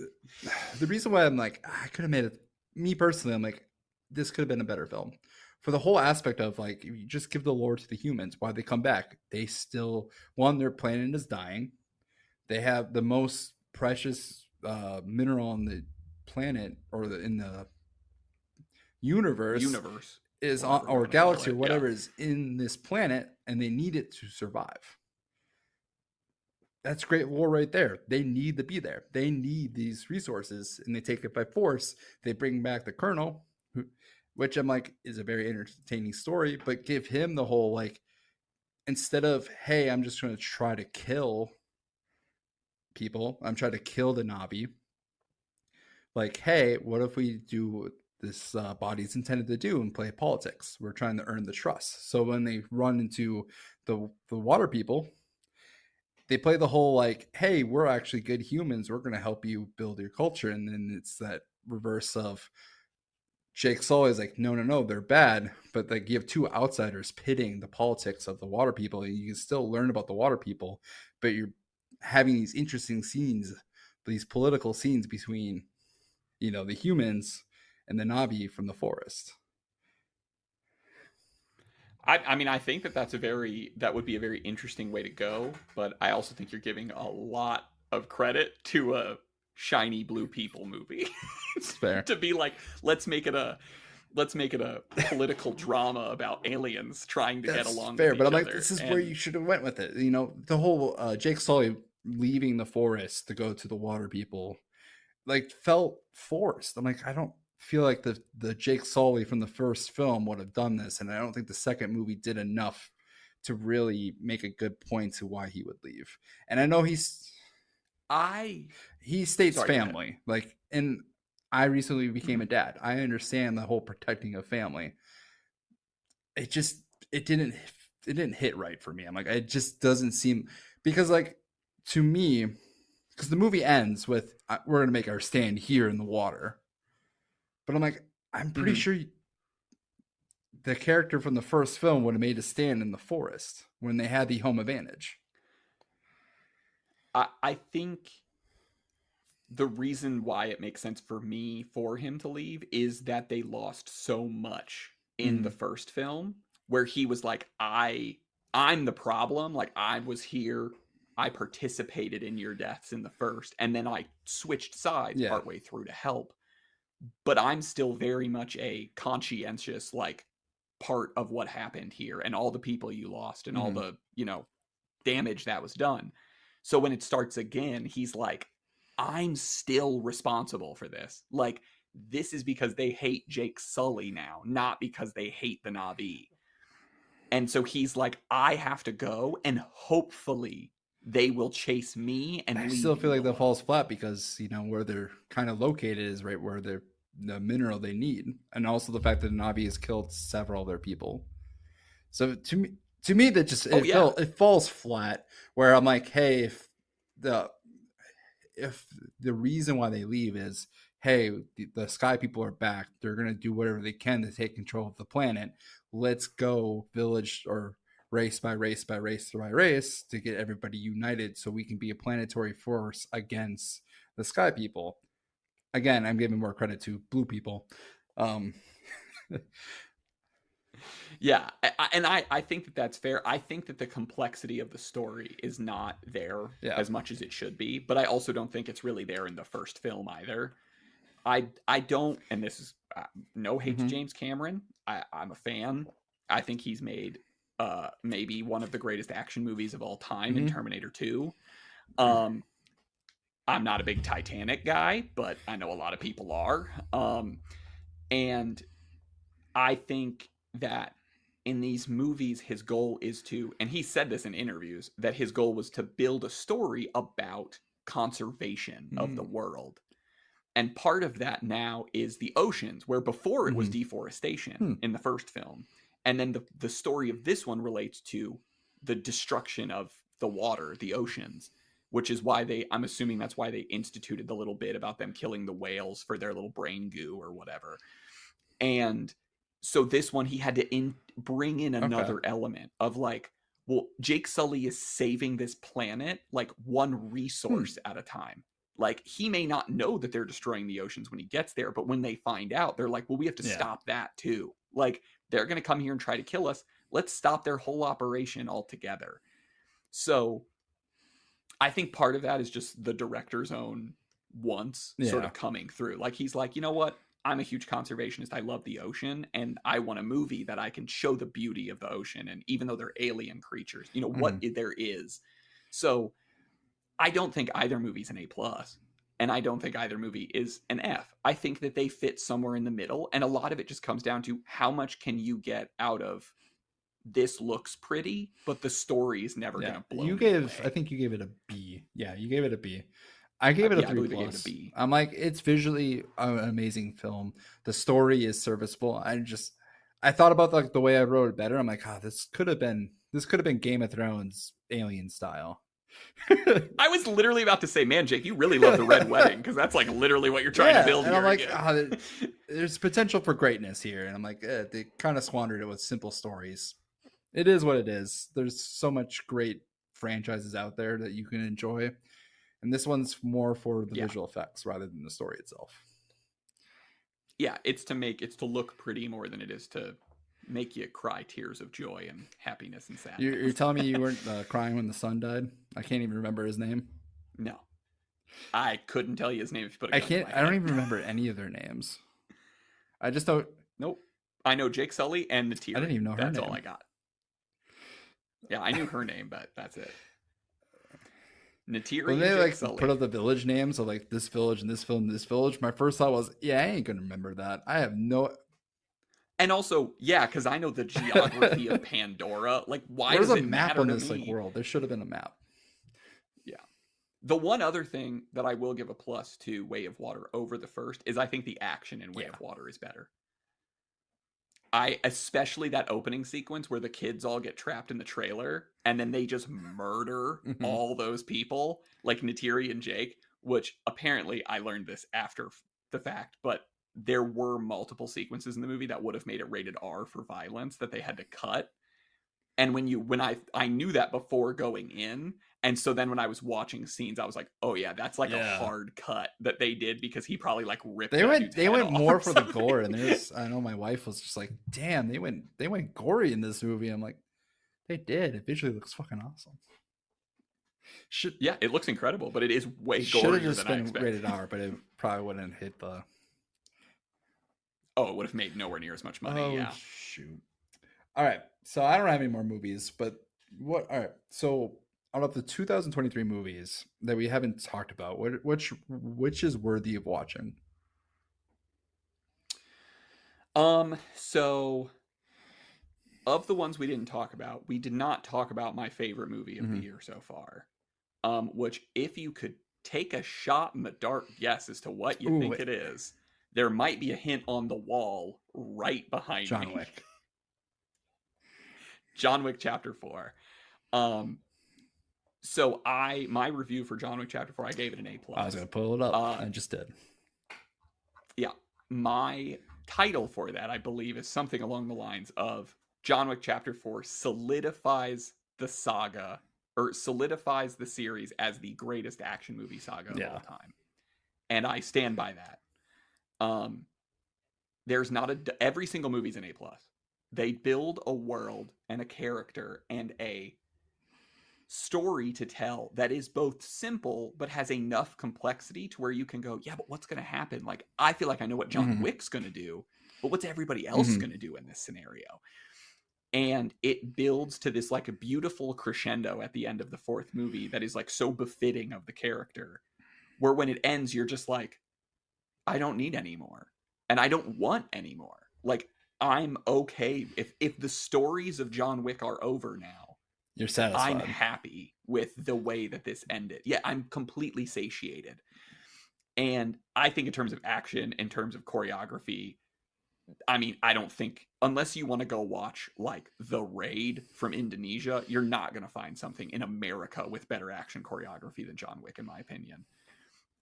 the reason why I'm like I could have made it. Me personally, I'm like this could have been a better film. For the whole aspect of like you just give the lore to the humans, why they come back, they still one their planet is dying. They have the most precious mineral on the planet or in the universe universe, is on, whatever you or want to call galaxy or it. Yeah. whatever is in this planet, and they need it to survive. That's great lore right there. They need to be there. They need these resources, and they take it by force. They bring back the colonel, which I'm like is a very entertaining story, but give him the whole like instead of hey, I'm just going to try to kill people. I'm trying to kill the Navi. Like, hey, what if we do what this body's intended to do and play politics? We're trying to earn the trust. So when they run into the water people, they play the whole like, hey, we're actually good humans. We're going to help you build your culture. And then it's that reverse of Jake Sully is like, no, no, no, they're bad. But like you have two outsiders pitting the politics of the water people. And you can still learn about the water people, but you're having these interesting scenes, these political scenes between the humans and the Navi from the forest. I mean, I think that would be a very interesting way to go, but I also think you're giving a lot of credit to a shiny blue people movie. It's fair. To be like, let's make it a political drama about aliens trying to get That's along with fair, but each I'm like, other. this is where And you should have went with it. The whole Jake Sully leaving the forest to go to the water people, like felt forced. I'm like, I don't feel like the Jake Sully from the first film would have done this, and I don't think the second movie did enough to really make a good point to why he would leave. And I know I he states sorry, go ahead. family, like, and I recently became a dad. I understand the whole protecting of family. It just it didn't hit right for me. I'm like, it just doesn't seem because like to me, because the movie ends with we're gonna make our stand here in the water, but I'm like, I'm pretty Mhm. sure the character from the first film would have made a stand in the forest when they had the home advantage. I think the reason why it makes sense for me for him to leave is that they lost so much in the Mm, first film where he was like, I'm the problem, like I was here, I participated in your deaths in the first, and then I switched sides yeah. partway through to help, but I'm still very much a conscientious like part of what happened here and all the people you lost and all Mm. the damage that was done. So when it starts again, he's like, I'm still responsible for this. Like, this is because they hate Jake Sully now, not because they hate the Na'vi. And so he's like, I have to go, and hopefully they will chase me I and still leave feel me like that falls alone. flat because where they're kind of located is right where they're the mineral they need, and also the fact that Navi has killed several of their people. So to me, that just Oh yeah. it falls flat. Where I'm like, hey, the if the reason why they leave is, hey, the sky people are back, they're gonna do whatever they can to take control of the planet. Let's go village or race by race by race by race to get everybody united so we can be a planetary force against the sky people. Again, I'm giving more credit to blue people. Um, Yeah, and I think that that's fair. I think that the complexity of the story is not there yeah. as much as it should be, but I also don't think it's really there in the first film either. I don't, and this is no hate to Mm-hmm. James Cameron. I'm a fan. I think he's made maybe one of the greatest action movies of all time in Mm-hmm. Terminator 2. Um, I'm not a big Titanic guy, but I know a lot of people are. And I think that in these movies, his goal is to, and he said this in interviews, that his goal was to build a story about conservation of the world. And part of that now is the oceans, where before it was deforestation in the first film. And then the story of this one relates to the destruction of the water, the oceans, which is why I'm assuming that's why they instituted the little bit about them killing the whales for their little brain goo or whatever. And so this one, he had to bring in another element of like, well, Jake Sully is saving this planet like one resource at a time. Like, he may not know that they're destroying the oceans when he gets there, but when they find out, they're like, well, we have to stop that too. Like, they're going to come here and try to kill us. Let's stop their whole operation altogether. So I think part of that is just the director's own wants sort of coming through. Like, he's like, you know what? I'm a huge conservationist. I love the ocean, and I want a movie that I can show the beauty of the ocean. And even though they're alien creatures, you know, what there is. So I don't think either movie's an A+, and I don't think either movie is an F. I think that they fit somewhere in the middle, and a lot of it just comes down to how much can you get out of this looks pretty, but the story is never going to blow me away. I think you gave it a B. Yeah, you gave it a B. I gave it a 3+. I believe I gave it a B. I'm like, it's visually an amazing film. The story is serviceable. I thought about like the way I wrote it better. I'm like, this could have been Game of Thrones Alien style. I was literally about to say, man, Jake, you really love the Red Wedding, because that's like literally what you're trying to build. And here I'm like, there's potential for greatness here, and I'm like, they kind of squandered it with simple stories. It is what it is. There's so much great franchises out there that you can enjoy, and this one's more for the visual effects rather than the story itself. Yeah, it's to look pretty more than it is to make you cry tears of joy and happiness and sadness. You're telling me you weren't crying when the son died? I can't even remember his name. No, I couldn't tell you his name if you put. I don't even remember any of their names. I just don't. Nope. I know Jake Sully and Neytiri. I didn't even know her name. That's all I got. Yeah, I knew her name, but that's it. Neytiri. When they like put up the village names of like this village and this village and this village, my first thought was, I ain't gonna remember that. I have no. And also, because I know the geography of Pandora. Like, why does it matter on to this me? like world? There should have been a map. Yeah. The one other thing that I will give a plus to Way of Water over the first is I think the action in Way of Water is better. Especially that opening sequence where the kids all get trapped in the trailer and then they just murder all those people, like Neytiri and Jake, which apparently I learned this after the fact, but there were multiple sequences in the movie that would have made it rated R for violence that they had to cut. And when I knew that before going in, and so then when I was watching scenes, I was like, oh yeah, that's like a hard cut that they did, because he probably like ripped. They went more for the gore, and I know my wife was just like, damn, they went gory in this movie. I'm like, they did. It visually looks fucking awesome. It looks incredible, but it is way gorier should have just than I been expected. rated R, but it probably wouldn't hit the. Oh, it would have made nowhere near as much money. Oh, shoot. All right, so I don't have any more movies, but what? All right, so out of the 2023 movies that we haven't talked about, which is worthy of watching? So of the ones we didn't talk about, we did not talk about my favorite movie of the year so far. Which, if you could take a shot in the dark guess as to what you think it is, there might be a hint on the wall right behind me. John Wick. John Wick Chapter 4. So my review for John Wick Chapter 4, I gave it an A+. I was going to pull it up. I just did. Yeah. My title for that, I believe, is something along the lines of John Wick Chapter 4 solidifies the saga, or solidifies the series as the greatest action movie saga of all time. And I stand by that. There's not every single movie's an A+. They build a world and a character and a story to tell that is both simple but has enough complexity to where you can go, but what's going to happen? Like, I feel like I know what John Wick's going to do, but what's everybody else going to do in this scenario? And it builds to this like a beautiful crescendo at the end of the fourth movie that is like so befitting of the character. where when it ends, you're just like, I don't need any more. And I don't want any more. Like, I'm okay. If the stories of John Wick are over now, you're satisfied. I'm happy with the way that this ended. Yeah, I'm completely satiated. And I think in terms of action, in terms of choreography, I mean, I don't think, unless you want to go watch like The Raid from Indonesia, you're not going to find something in America with better action choreography than John Wick, in my opinion.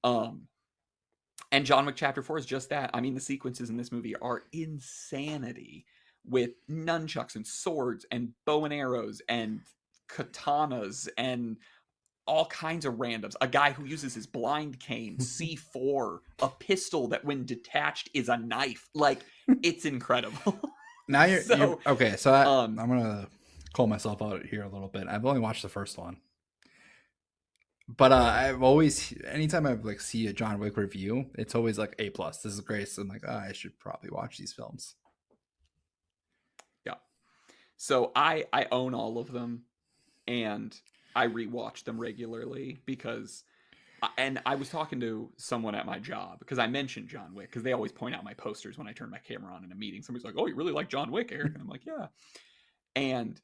And John Wick Chapter 4 is just that. I mean, the sequences in this movie are insanity, with nunchucks and swords and bow and arrows and katanas and all kinds of randoms. A guy who uses his blind cane, C4, a pistol that when detached is a knife. Like, it's incredible. Now you're okay. So I'm gonna call myself out here a little bit. I've only watched the first one, but I've always, anytime I like see a John Wick review, it's always like A+. This is great. So I'm like, I should probably watch these films. Yeah. So I own all of them, and I rewatch them regularly because, and I was talking to someone at my job because I mentioned John Wick, because they always point out my posters when I turn my camera on in a meeting. Somebody's like, "Oh, you really like John Wick, Eric?" And I'm like, "Yeah." And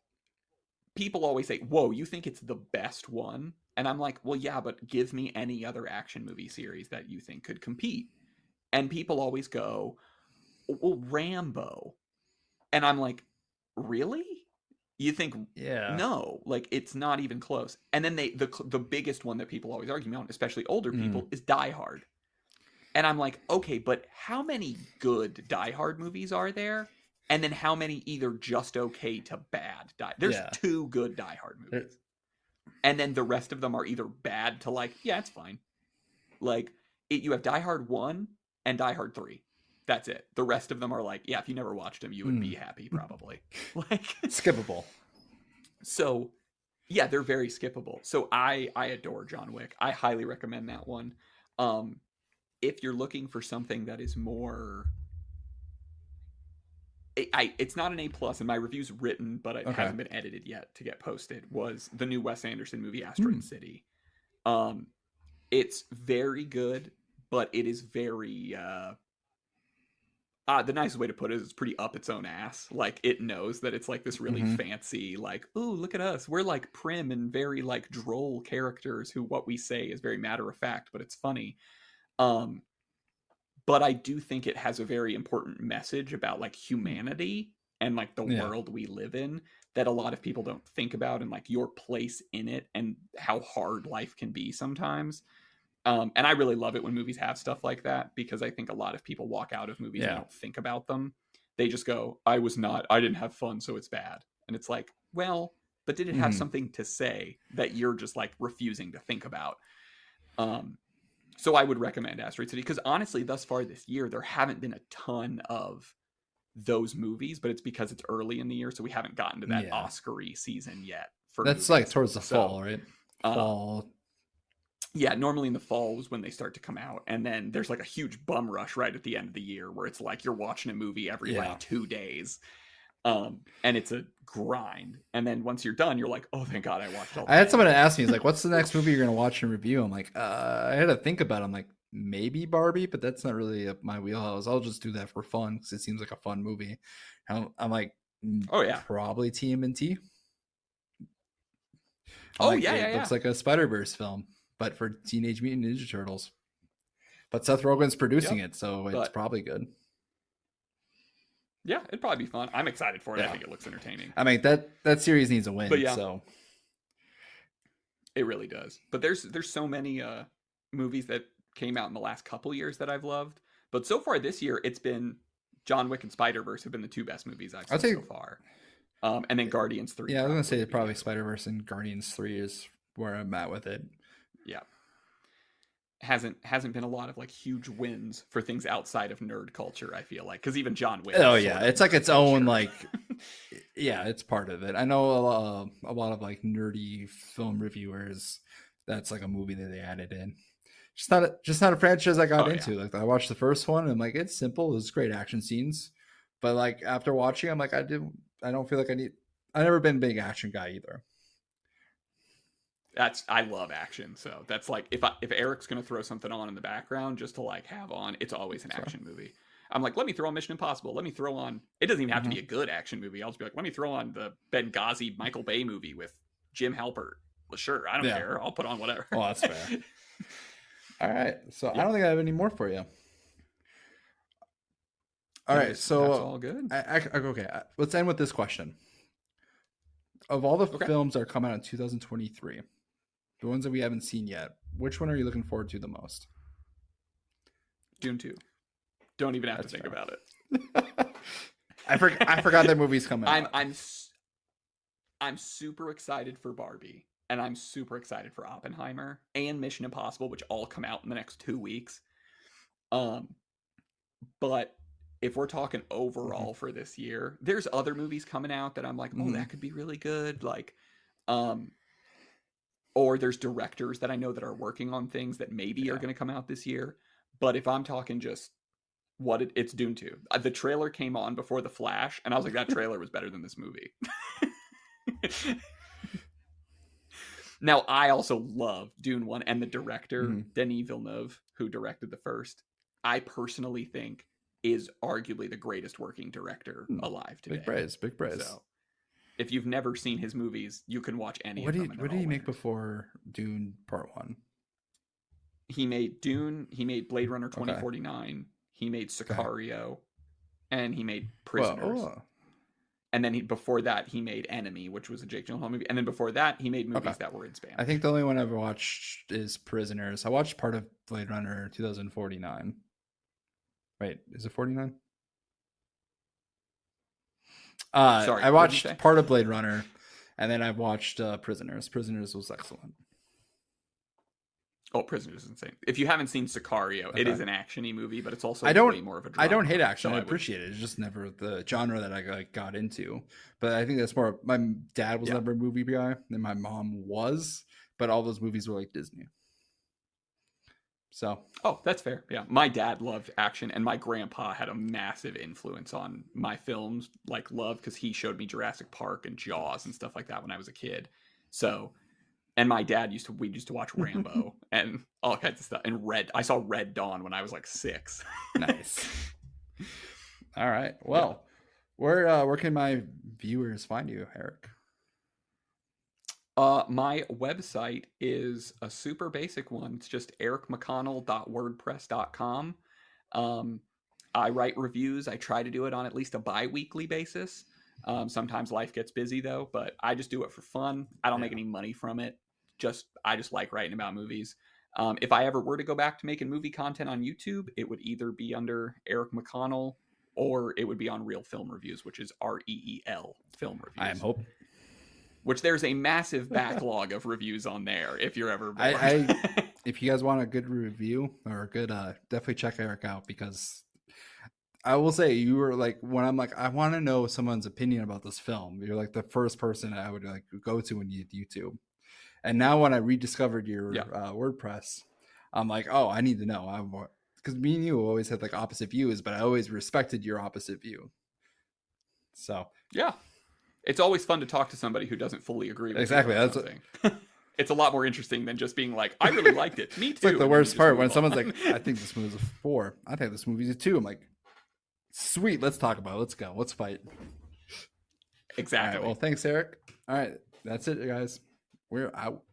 people always say, "Whoa, you think it's the best one?" And I'm like, "Well, yeah, but give me any other action movie series that you think could compete." And people always go, "Well, Rambo." And I'm like, "Really? You think?" Yeah. No, like, it's not even close. And then the biggest one that people always argue me on, especially older people, is Die Hard. And I'm like, okay, but how many good Die Hard movies are there? And then how many either just okay to bad Die? There's 2 good Die Hard movies. And then the rest of them are either bad to like, yeah, it's fine. Like, you have Die Hard 1 and Die Hard 3. That's it. The rest of them are like, yeah, if you never watched them, you would be happy, probably. Like, skippable. So, yeah, they're very skippable. So I adore John Wick. I highly recommend that one. If you're looking for something that is more, it's not an A+, and my review's written, but it hasn't been edited yet to get posted, was the new Wes Anderson movie, Asteroid City. It's very good, but it is very, the nicest way to put it is it's pretty up its own ass. Like, it knows that it's like this really fancy, like, ooh, look at us. We're like prim and very like droll characters who what we say is very matter of fact, but it's funny. But I do think it has a very important message about like humanity and like the world we live in that a lot of people don't think about, and like your place in it and how hard life can be sometimes. And I really love it when movies have stuff like that, because I think a lot of people walk out of movies and don't think about them. They just go, I didn't have fun, so it's bad. And it's like, well, but did it have something to say that you're just like refusing to think about? So I would recommend Asteroid City, because honestly, thus far this year, there haven't been a ton of those movies, but it's because it's early in the year, so we haven't gotten to that Oscar-y season yet. That's movies. Like towards the fall, right? Fall. Yeah, normally in the fall is when they start to come out, and then there's like a huge bum rush right at the end of the year where it's like you're watching a movie every like 2 days, and it's a grind. And then once you're done, you're like, oh, thank God I watched all that. I had someone ask me, he's like, what's the next movie you're gonna watch and review? I'm like, I had to think about it. I'm like, maybe Barbie, but that's not really my wheelhouse. I'll just do that for fun because it seems like a fun movie. I'm like, oh yeah, probably TMNT. It looks like a Spider-Verse film, but for Teenage Mutant Ninja Turtles. But Seth Rogen's producing it, so it's probably good. Yeah, it'd probably be fun. I'm excited for it. I think it looks entertaining. I mean, that series needs a win, but so it really does. But there's so many movies that came out in the last couple years that I've loved. But so far this year, it's been John Wick and Spider-Verse have been the 2 best movies I've seen so far. And then Guardians 3. Yeah, I was going to say probably Spider-Verse and Guardians 3 is where I'm at with it. Yeah. Hasn't been a lot of like huge wins for things outside of nerd culture, I feel like, because even John Wick. Oh yeah, it's like its own like, yeah, it's part of it. I know a lot of like nerdy film reviewers. That's like a movie that they added in. Just not a franchise I got into. Like I watched the first one and I'm like, it's simple. There's great action scenes, but like after watching, I'm like, I don't feel like I need. I've never been a big action guy either. I love action, so that's like if Eric's gonna throw something on in the background just to like have on, it's always an action movie. I'm like, let me throw on Mission Impossible. Let me throw on. It doesn't even have to be a good action movie. I'll just be like, let me throw on the Benghazi Michael Bay movie with Jim Halpert. Well, sure, I don't care. I'll put on whatever. Oh, that's fair. All right, so I don't think I have any more for you. All right, so that's all good. Okay, let's end with this question. Of all the films that are coming out in 2023, the ones that we haven't seen yet, which one are you looking forward to the most? Dune 2. Don't even have to think about it. I forgot that movie's coming out. I'm super excited for Barbie, and I'm super excited for Oppenheimer and Mission Impossible, which all come out in the next 2 weeks. But if we're talking overall for this year, there's other movies coming out that I'm like, oh, that could be really good. Like, or there's directors that I know that are working on things that maybe are going to come out this year. But if I'm talking just it's Dune 2. The trailer came on before The Flash, and I was like, that trailer was better than this movie. Now, I also love Dune 1, and the director, Denis Villeneuve, who directed the first, I personally think is arguably the greatest working director alive today. Big praise. So, if you've never seen his movies, you can watch any of them. What did he make before Dune Part 1? He made Dune, he made Blade Runner 2049, he made Sicario, and he made Prisoners. And then before that, he made Enemy, which was a Jake Gyllenhaal movie. And then before that, he made movies that were in Spanish. I think the only one I've watched is Prisoners. I watched part of Blade Runner 2049. Wait, is it 49? Sorry, I watched part of Blade Runner, and then I watched Prisoners. Prisoners was excellent. Oh, Prisoners is insane. If you haven't seen Sicario, it is an action-y movie, but it's also way more of a drama. I don't hate action. I appreciate it. It's just never the genre that I got into. But I think that's more... My dad was never a movie guy, and my mom was, but all those movies were like Disney. So... Oh, that's fair. Yeah. My dad loved action, and my grandpa had a massive influence on my films, like love, because he showed me Jurassic Park and Jaws and stuff like that when I was a kid. So... And my dad we used to watch Rambo and all kinds of stuff. And I saw Red Dawn when I was like 6. Nice. All right. Well, where can my viewers find you, Eric? My website is a super basic one. It's just ericmcconnell.wordpress.com. I write reviews. I try to do it on at least a bi-weekly basis. Sometimes life gets busy though, but I just do it for fun. I don't make any money from it. I just like writing about movies. If I ever were to go back to making movie content on YouTube, it would either be under Eric McConnell or it would be on Real Film Reviews, which is REEL Film Reviews. I am hope. Which there's a massive backlog of reviews on there. If you're ever bored. If you guys want a good review or a good, definitely check Eric out, because I will say you were like, when I'm like, I want to know someone's opinion about this film, you're like the first person I would like go to when you did YouTube. And now when I rediscovered your WordPress, I'm like, oh, I need to know. Because me and you always had like opposite views, but I always respected your opposite view. So yeah, it's always fun to talk to somebody who doesn't fully agree with exactly. That's something. It's a lot more interesting than just being like, I really liked it. Me too. It's like the worst part when someone's like, I think this movie's a 4. I think this movie's a 2. I'm like, sweet, let's talk about it. Let's go. Let's fight. Exactly. All right, well, thanks, Eric. All right, that's it, guys. We're out.